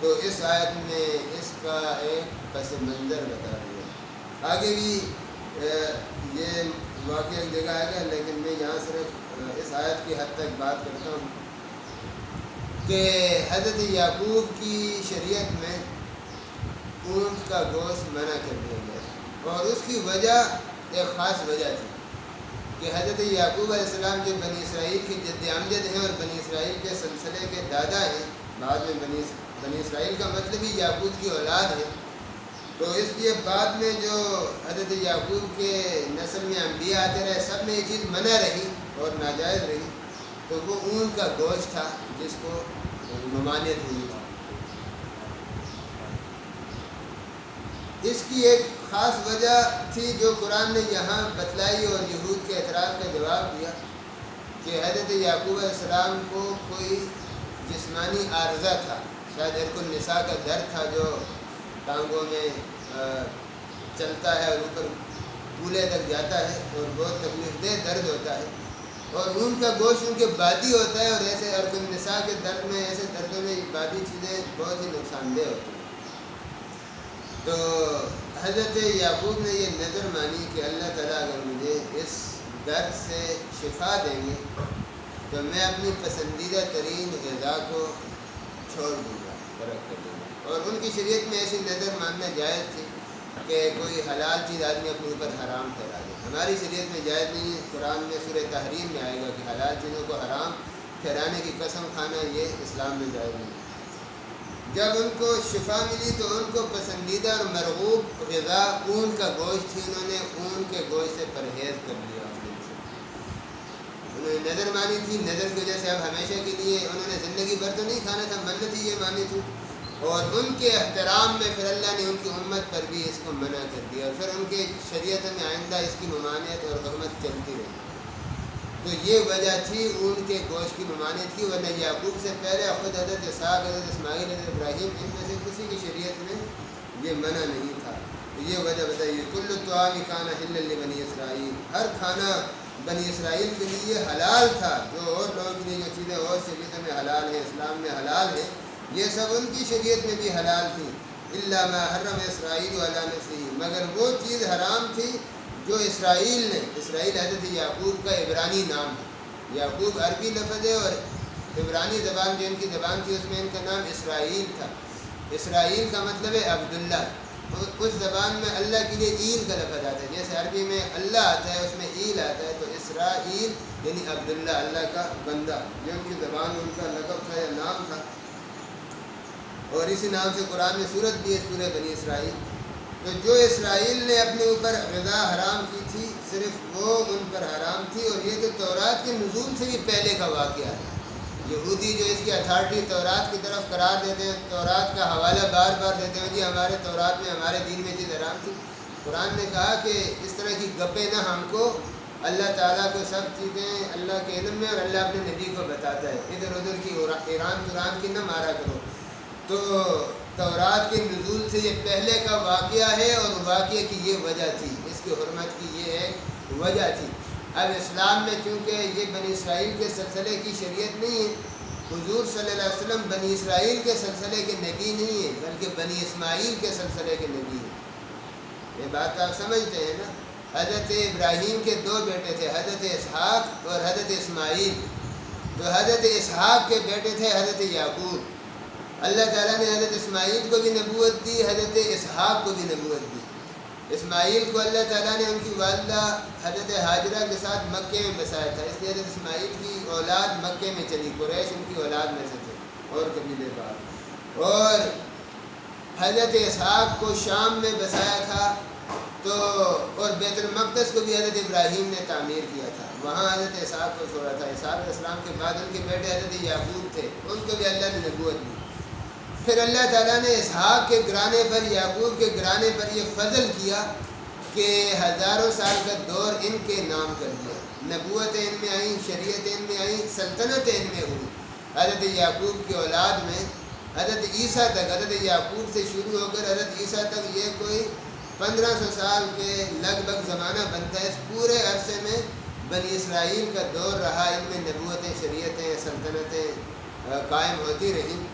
تو اس آیت میں اس کا ایک پس منظر بتا دیا۔ آگے بھی یہ واقعہ ایک جگہ آئے گا، لیکن میں یہاں صرف اس آیت کی حد تک بات کرتا ہوں کہ حضرت یعقوب کی شریعت میں اونٹ کا گوشت منع کر دیا گیا، اور اس کی وجہ ایک خاص وجہ تھی کہ حضرت یعقوب علیہ السلام جو بنی اسرائیل کے جد امجد ہیں اور بنی اسرائیل کے سلسلے کے دادا ہیں، بعد میں بنی اسرائیل کا مطلب ہی یعقوب کی اولاد ہے، تو اس لیے بعد میں جو حضرت یعقوب کے نسل میں انبیاء آتے رہے، سب میں یہ چیز منع رہی اور ناجائز رہی۔ تو وہ اونٹ کا گوشت تھا جس کو ممانعت ہوئی تھی۔ اس کی ایک خاص وجہ تھی جو قرآن نے یہاں بتلائی اور یہود کے اعتراض کا جواب دیا کہ حضرت یعقوب علیہ السلام کو کوئی جسمانی عارضہ تھا، شاید عرق النساء کا درد تھا جو ٹانگوں میں چلتا ہے اور اوپر پولے تک جاتا ہے اور بہت تکلیف دہ درد ہوتا ہے، اور اون کا گوشت ان کے بادی ہوتا ہے، اور ایسے عرق النساء کے درد میں، ایسے دردوں میں بادی چیزیں بہت ہی نقصان دہ ہوتی ہیں۔ تو حضرت یعقوب نے یہ نظر مانی کہ اللہ تعالیٰ اگر مجھے اس درد سے شفا دیں گے تو میں اپنی پسندیدہ ترین غذا کو چھوڑ دوں گا، ترک کر دوں گا۔ اور ان کی شریعت میں ایسی نظر ماننا جائز تھی کہ کوئی حلال چیز آدمی اپنے اوپر حرام ٹھہرا دے۔ ہماری شریعت میں جائز نہیں ہے، قرآن میں سورہ تحریم میں آئے گا کہ حلال چیزوں کو حرام ٹھہرانے کی قسم کھانا یہ اسلام میں جائز نہیں ہے۔ جب ان کو شفا ملی تو ان کو پسندیدہ اور مرغوب غذا اون کا گوشت تھی، انہوں نے اون کے گوشت سے پرہیز کر لیا۔ انہوں نے نظر مانی تھی، نظر کی وجہ سے اب ہمیشہ کے لیے انہوں نے زندگی بھر تو نہیں کھانا تھا، منت ہی یہ مانی تھی، اور ان کے احترام میں پھر اللہ نے ان کی امت پر بھی اس کو منع کر دیا، اور پھر ان کے شریعت میں آئندہ اس کی ممانعت اور حرمت چلتی رہی۔ تو یہ وجہ تھی اون کے گوشت کی ممانعت کی، ورنہ یعقوب سے پہلے خود حضرت اسحاق، حضرت اسماعیل، حضرت ابراہیم، ان میں سے کسی کی شریعت میں یہ منع نہیں تھا۔ تو یہ وجہ بتائیے، کل الطعام کان حلا لبنی اسرائیل، ہر کھانا بنی اسرائیل کے لیے حلال تھا، جو اور لوگوں کے لیے جو چیزیں اور شریعتوں میں حلال ہیں، اسلام میں حلال ہیں، یہ سب ان کی شریعت میں بھی حلال تھی۔ الا ما حرم اسرائیل علی نفسہ، مگر وہ چیز حرام تھی جو اسرائیل نے، اسرائیل حضرت یعقوب کا عبرانی نام ہے، یعقوب عربی لفظ ہے اور عبرانی زبان جو ان کی زبان تھی اس میں ان کا نام اسرائیل تھا۔ اسرائیل کا مطلب ہے عبداللہ، اس زبان میں اللہ کے لیے ایل کا لفظ آتا ہے، جیسے عربی میں اللہ آتا ہے اس میں ایل آتا ہے، تو اسرائیل یعنی عبداللہ، اللہ کا بندہ، جو ان کی زبان میں ان کا لقب تھا یا نام تھا، اور اسی نام سے قرآن میں سورت بھی ہے، سورہ بنی اسرائیل۔ تو جو اسرائیل نے اپنے اوپر غذا حرام کی تھی صرف وہ ان پر حرام تھی، اور یہ تو تورات کے نزول سے بھی پہلے کا واقعہ ہے۔ یہودی جو اس کی اتھارٹی تورات کی طرف قرار دیتے ہیں، تورات کا حوالہ بار بار دیتے ہیں، جی ہمارے تورات میں، ہمارے دین میں چیز حرام تھی۔ قرآن نے کہا کہ اس طرح کی گپیں نہ، ہم کو اللہ تعالیٰ کو سب چیزیں اللہ کے علم میں، اور اللہ اپنے نبی کو بتاتا ہے، ادھر ادھر کی ایران توران کی نہ مارا کرو۔ تو تورات کے نزول سے یہ پہلے کا واقعہ ہے، اور واقعے کی یہ وجہ تھی، اس کی حرمت کی یہ ایک وجہ تھی۔ اب اسلام میں چونکہ یہ بنی اسرائیل کے سلسلے کی شریعت نہیں ہے، حضور صلی اللہ علیہ وسلم بنی اسرائیل کے سلسلے کے نبی نہیں ہیں، بلکہ بنی اسماعیل کے سلسلے کے نبی ہیں۔ یہ بات آپ سمجھتے ہیں نا؟ حضرت ابراہیم کے دو بیٹے تھے، حضرت اسحاق اور حضرت اسماعیل۔ تو حضرت اسحاق کے بیٹے تھے حضرت یعقوب۔ اللہ تعالیٰ نے حضرت اسماعیل کو بھی نبوت دی، حضرت اسحاق کو بھی نبوت دی۔ اسماعیل کو اللہ تعالیٰ نے ان کی والدہ حضرت حاجرہ کے ساتھ مکے میں بسایا تھا، اس لیے حضرت اسماعیل کی اولاد مکے میں چلی، قریش ان کی اولاد میں سے تھے اور قبیلے بعد۔ اور حضرت اسحاق کو شام میں بسایا تھا، تو اور بیت المقدس کو بھی حضرت ابراہیم نے تعمیر کیا تھا، وہاں حضرت اسحاق کو چھوڑا تھا۔ اسحاق علیہ السلام کے بعد ان کے بیٹے حضرت یعقوب تھے، ان کو بھی اللہ نے نبوت دی۔ پھر اللہ تعالیٰ نے اسحاق کے گھرانے پر، یعقوب کے گھرانے پر یہ فضل کیا کہ ہزاروں سال کا دور ان کے نام کر دیا، نبوتیں ان میں آئیں، شریعتیں ان میں آئیں، سلطنتیں ان میں ہوئی۔ حضرت یعقوب کی اولاد میں حضرت عیسیٰ تک، حضرت یعقوب سے شروع ہو کر حضرت عیسیٰ تک یہ کوئی 1500 سال کے لگ بھگ زمانہ بنتا ہے۔ اس پورے عرصے میں بنی اسرائیل کا دور رہا، ان میں نبوتیں، شریعتیں، سلطنتیں قائم ہوتی رہیں۔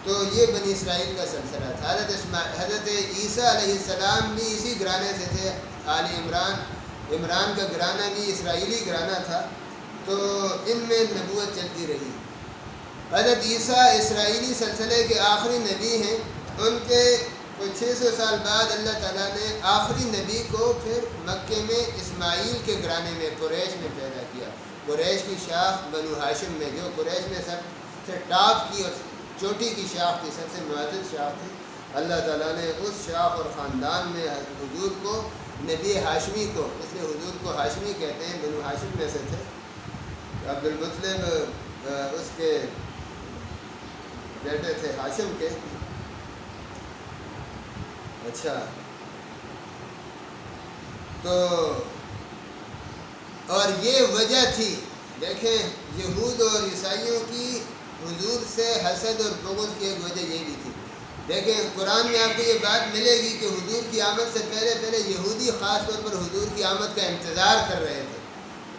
تو یہ بنی اسرائیل کا سلسلہ تھا۔ حضرت عیسیٰ علیہ السلام بھی اسی گھرانے سے تھے، آل عمران کا گھرانہ بھی اسرائیلی گھرانہ تھا، تو ان میں نبوت چلتی رہی۔ حضرت عیسیٰ اسرائیلی سلسلے کے آخری نبی ہیں، ان کے 600 سال بعد اللہ تعالیٰ نے آخری نبی کو پھر مکے میں اسماعیل کے گھرانے میں قریش میں پیدا کیا، قریش کی شاخ بنو ہاشم میں، جو قریش میں سب سے ٹاپ کی اور چوٹی کی شاخ تھی، سب سے معزز شاخ تھی۔ اللہ تعالیٰ نے اس شاخ اور خاندان میں حضور کو، نبی ہاشمی کو، اس لیے حضور کو ہاشمی کہتے ہیں، بنو ہاشم میں سے تھے۔ عبد المطلب اس کے بیٹے تھے ہاشم کے. اچھا تو اور یہ وجہ تھی، دیکھیں یہود اور عیسائیوں کی حضور سے حسد اور بغض کی ایک وجہ یہ بھی تھی. دیکھیں قرآن میں آپ کو یہ بات ملے گی کہ حضور کی آمد سے پہلے یہودی خاص طور پر حضور کی آمد کا انتظار کر رہے تھے،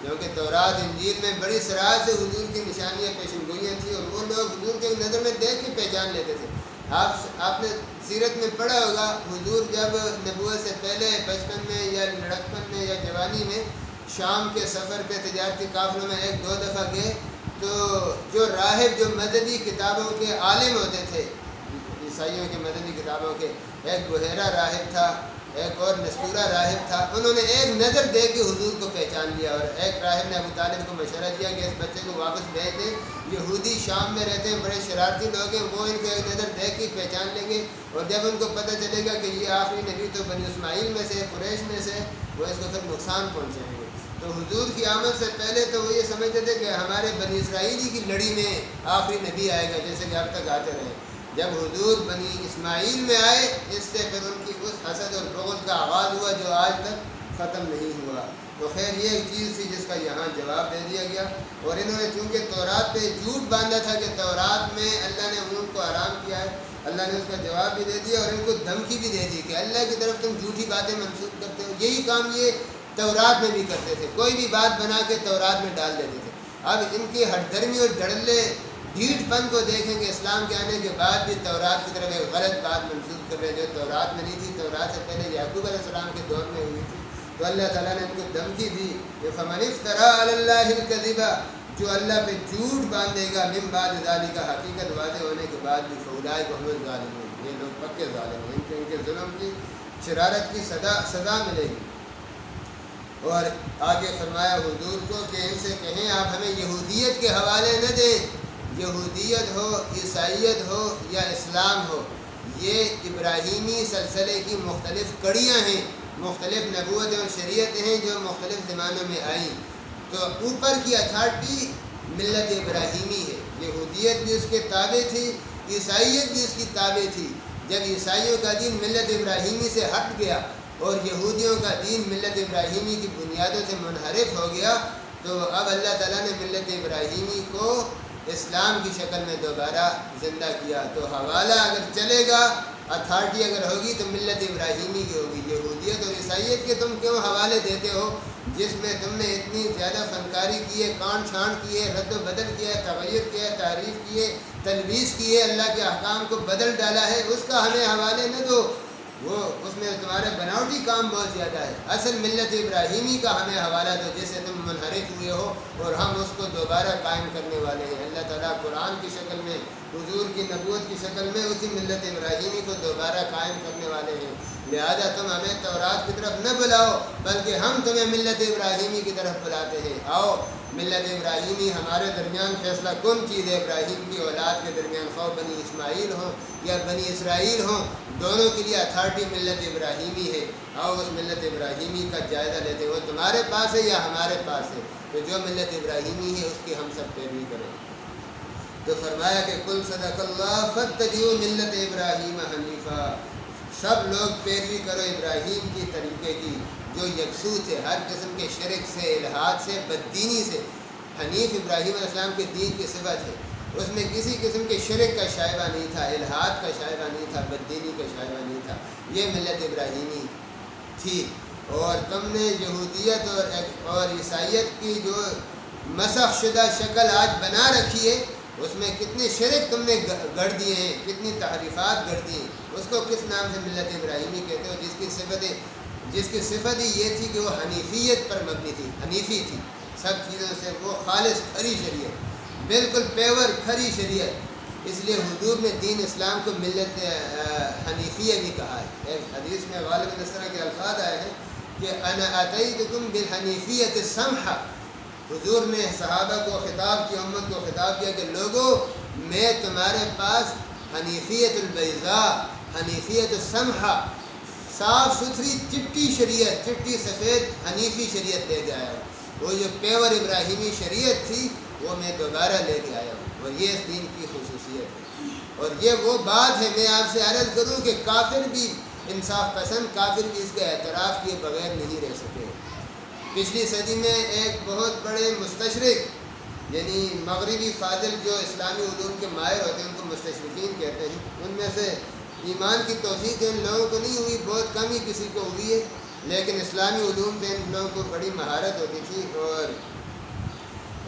کیونکہ تورات انجیل میں بڑی صراحت سے حضور کی نشانیاں پیشن گوئیاں تھیں، اور وہ لوگ حضور کے نظر میں دیکھ کے پہچان لیتے تھے. آپ نے سیرت میں پڑھا ہوگا، حضور جب نبوت سے پہلے بچپن میں یا لڑکپن میں یا جوانی میں شام کے سفر پہ تجارتی قافلوں میں 1-2 دفعہ گئے، تو جو راہب جو مددی کتابوں کے عالم ہوتے تھے، عیسائیوں کے مددی کتابوں کے، ایک بحیرہ راہب تھا، ایک اور نستورہ راہب تھا، انہوں نے ایک نظر دے کے حضور کو پہچان لیا. اور ایک راہب نے ابو طالب کو مشورہ دیا کہ اس بچے کو واپس بھیج دیں، یہودی شام میں رہتے ہیں، بڑے شرارتی لوگ ہیں، وہ ان کو ایک نظر دیکھ کے پہچان لیں گے، اور جب ان کو پتہ چلے گا کہ یہ آخری نبی تو بنی اسماعیل میں سے، قریش میں سے، وہ اس کو پھر نقصان پہنچائیں گے. تو حضور کی آمد سے پہلے تو وہ یہ سمجھتے تھے کہ ہمارے بنی اسرائیلی کی لڑی میں آخری نبی آئے گا، جیسے کہ اب تک آتے رہے. جب حضور بنی اسماعیل میں آئے، اس سے پھر ان کی اس حسد اور بغض کا آغاز ہوا جو آج تک ختم نہیں ہوا. تو خیر یہ ایک چیز تھی جس کا یہاں جواب دے دیا گیا. اور انہوں نے چونکہ تورات پہ جھوٹ باندھا تھا کہ تورات میں اللہ نے اونٹ کو حرام کیا ہے، اللہ نے اس کا جواب بھی دے دیا اور ان کو دھمکی بھی دے دی کہ اللہ کی طرف تم جھوٹی باتیں منسوخ کرتے ہو. یہی کام یہ تورات میں بھی کرتے تھے، کوئی بھی بات بنا کے تورات میں ڈال دیتے تھے. اب ان کی ہٹ درمی اور ڈھڑلے ڈھیٹ پن کو دیکھیں کہ اسلام کے آنے کے بعد بھی تورات کی طرف ایک غلط بات منسوخ کر رہے جو تورات میں نہیں تھی، تورات سے پہلے یعقوب علیہ السلام کے دور میں ہوئی تھی. تو اللہ تعالیٰ نے ان کو دھمکی دی کہ فمن افترا علی اللہ الکذب، جو اللہ پہ جھوٹ باندھے گا من بعد ذالک، حقیقت واضح ہونے کے بعد بھی، فاولئک هم الظالمون، یہ لوگ پکے ظالم ہیں، ان کے ظلم کی شرارت کی سزا ملے گی. اور آگے فرمایا حضور کو کہ ان سے کہیں آپ ہمیں یہودیت کے حوالے نہ دیں، یہودیت ہو، عیسائیت ہو یا اسلام ہو، یہ ابراہیمی سلسلے کی مختلف کڑیاں ہیں، مختلف نبوتیں اور شریعتیں ہیں جو مختلف زمانوں میں آئیں. تو اوپر کی اتھارٹی ملت ابراہیمی ہے، یہودیت بھی اس کے تابع تھی، عیسائیت بھی اس کی تابع تھی. جب عیسائیوں کا دین ملت ابراہیمی سے ہٹ گیا اور یہودیوں کا دین ملت ابراہیمی کی بنیادوں سے منحرف ہو گیا، تو اب اللہ تعالیٰ نے ملت ابراہیمی کو اسلام کی شکل میں دوبارہ زندہ کیا. تو حوالہ اگر چلے گا، اتھارٹی اگر ہوگی تو ملت ابراہیمی کی ہوگی. یہودیت اور عیسائیت کے تم کیوں حوالے دیتے ہو جس میں تم نے اتنی زیادہ فنکاری کی ہے، کانٹ چھانٹ کی ہے، رد و بدل کیا ہے، تغیر کیا ہے، تعریف کی ہے، تلبیس کی ہے، اللہ کے احکام کو بدل ڈالا ہے، اس کا ہمیں حوالے نہ دو، وہ اس میں تمہارے بناوٹی کام بہت زیادہ ہے. اصل ملت ابراہیمی کا ہمیں حوالہ دو جس سے تم منحرف ہوئے ہو، اور ہم اس کو دوبارہ قائم کرنے والے ہیں. اللہ تعالیٰ قرآن کی شکل میں، حضور کی نبوت کی شکل میں اسی ملت ابراہیمی کو دوبارہ قائم کرنے والے ہیں. لہذا تم ہمیں تورات کی طرف نہ بلاؤ، بلکہ ہم تمہیں ملت ابراہیمی کی طرف بلاتے ہیں. آؤ ملت ابراہیمی ہمارے درمیان فیصلہ کن چیز ہے. ابراہیم کی اولاد کے درمیان خواہ بنی اسماعیل ہوں یا بنی اسرائیل ہوں، دونوں کے لیے اتھارٹی ملت ابراہیمی ہے. آؤ اس ملت ابراہیمی کا جائزہ لیتے ہو، تمہارے پاس ہے یا ہمارے پاس ہے، تو جو ملت ابراہیمی ہے اس کی ہم سب پیروی کریں. تو فرمایا کہ کل صدق اللہ فاتبعوا ملت ابراہیم حنیفا، سب لوگ پیروی کرو ابراہیم کی طریقے کی جو یکسو تھے ہر قسم کے شرک سے، الحاد سے، بددینی سے. حنیف ابراہیم علیہ السلام کے دین کی صفت ہے، اس میں کسی قسم کے شرک کا شائبہ نہیں تھا، الحاد کا شائبہ نہیں تھا، بددینی کا شائبہ نہیں تھا. یہ ملت ابراہیمی تھی. اور تم نے یہودیت اور عیسائیت کی جو مسخ شدہ شکل آج بنا رکھی ہے، اس میں کتنے شرک تم نے گڑ دیے ہیں، کتنی تحریفات گڑ دی ہیں. اس کو کس نام سے ملت ابراہیمی کہتے ہو؟ جس کی صفت ہی یہ تھی کہ وہ حنیفیت پر مبنی تھی، حنیفی تھی سب چیزوں سے، وہ خالص کھری شریعت، بالکل پیور کھری شریعت. اس لیے حضور نے دین اسلام کو ملت حنیفیہ بھی کہا ہے. ایک حدیث میں غالباً اس طرح کے الفاظ آئے ہیں کہ انا اتیتکم بالحنیفیۃ السمحہ. حضور نے صحابہ کو خطاب کیا، امت کو خطاب کیا کہ لوگوں میں تمہارے پاس حنیفیت البیضاء، حنیفیت السمحہ، صاف ستھری چٹی شریعت، چٹی سفید حنیفی شریعت لے کے آیا ہوں. وہ جو پیور ابراہیمی شریعت تھی وہ میں دوبارہ لے کے آیا ہوں، اور یہ اس دین کی خصوصیت ہے. اور یہ وہ بات ہے، میں آپ سے عرض کروں کہ کافر بھی انصاف پسند کافر بھی اس کے اعتراف کیے بغیر نہیں رہ سکے۔ پچھلی صدی میں ایک بہت بڑے مستشرق یعنی مغربی فاضل جو اسلامی علوم کے ماہر ہوتے ہیں ان کو مستشرقین کہتے ہیں، ان میں سے ایمان کی توفیق ان لوگوں کو نہیں ہوئی، بہت کم ہی کسی کو ہوئی ہے، لیکن اسلامی علوم میں ان لوگوں کو بڑی مہارت ہوتی تھی۔ اور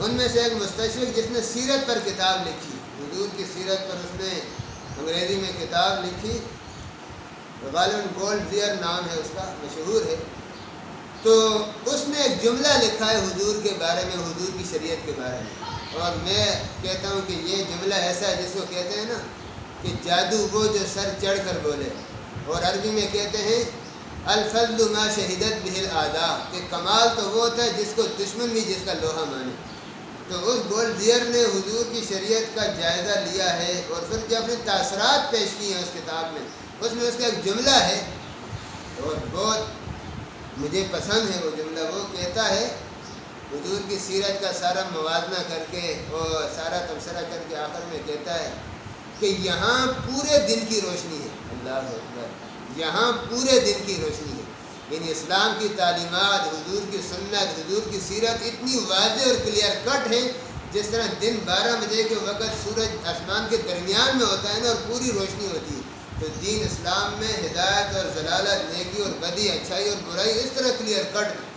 ان میں سے ایک مستشرق جس نے سیرت پر کتاب لکھی، حضور کی سیرت پر اس نے انگریزی میں کتاب لکھی، غالباً گولڈزیئر نام ہے اس کا، مشہور ہے۔ تو اس نے ایک جملہ لکھا ہے حضور کے بارے میں، حضور کی شریعت کے بارے میں، اور میں کہتا ہوں کہ یہ جملہ ایسا ہے جس کو کہتے ہیں نا کہ جادو وہ جو سر چڑھ کر بولے، اور عربی میں کہتے ہیں الفضل ما شہدت بہ الاعداء، کہ کمال تو وہ ہوتا ہے جس کو دشمن بھی جس کا لوہا مانے۔ تو اس گولڈزیئر نے حضور کی شریعت کا جائزہ لیا ہے اور پھر جو اپنے تاثرات پیش کیے ہیں اس کتاب میں، اس میں اس کا ایک جملہ ہے اور بہت مجھے پسند ہے وہ جملہ۔ وہ کہتا ہے حضور کی سیرت کا سارا موازنہ کر کے اور سارا تبصرہ کر کے آخر میں کہتا ہے کہ یہاں پورے دن کی روشنی ہے، اللہ اکبر، یہاں پورے دن کی روشنی ہے، یعنی اسلام کی تعلیمات، حضور کی سنت، حضور کی سیرت اتنی واضح اور کلیئر کٹ ہے، جس طرح دن 12 بجے کے وقت سورج آسمان کے درمیان میں ہوتا ہے نا اور پوری روشنی ہوتی ہے، تو دین اسلام میں ہدایت اور ضلالت، نیکی اور بدی، اچھائی اور برائی اس طرح کلیئر کٹ ہے۔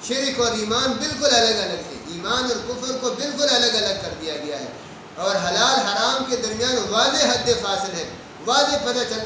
شرک اور ایمان بالکل الگ الگ ہے، ایمان اور کفر کو بالکل الگ الگ کر دیا گیا ہے، اور حلال حرام کے درمیان واضح حد فاصل ہے، واضح پتہ چلتا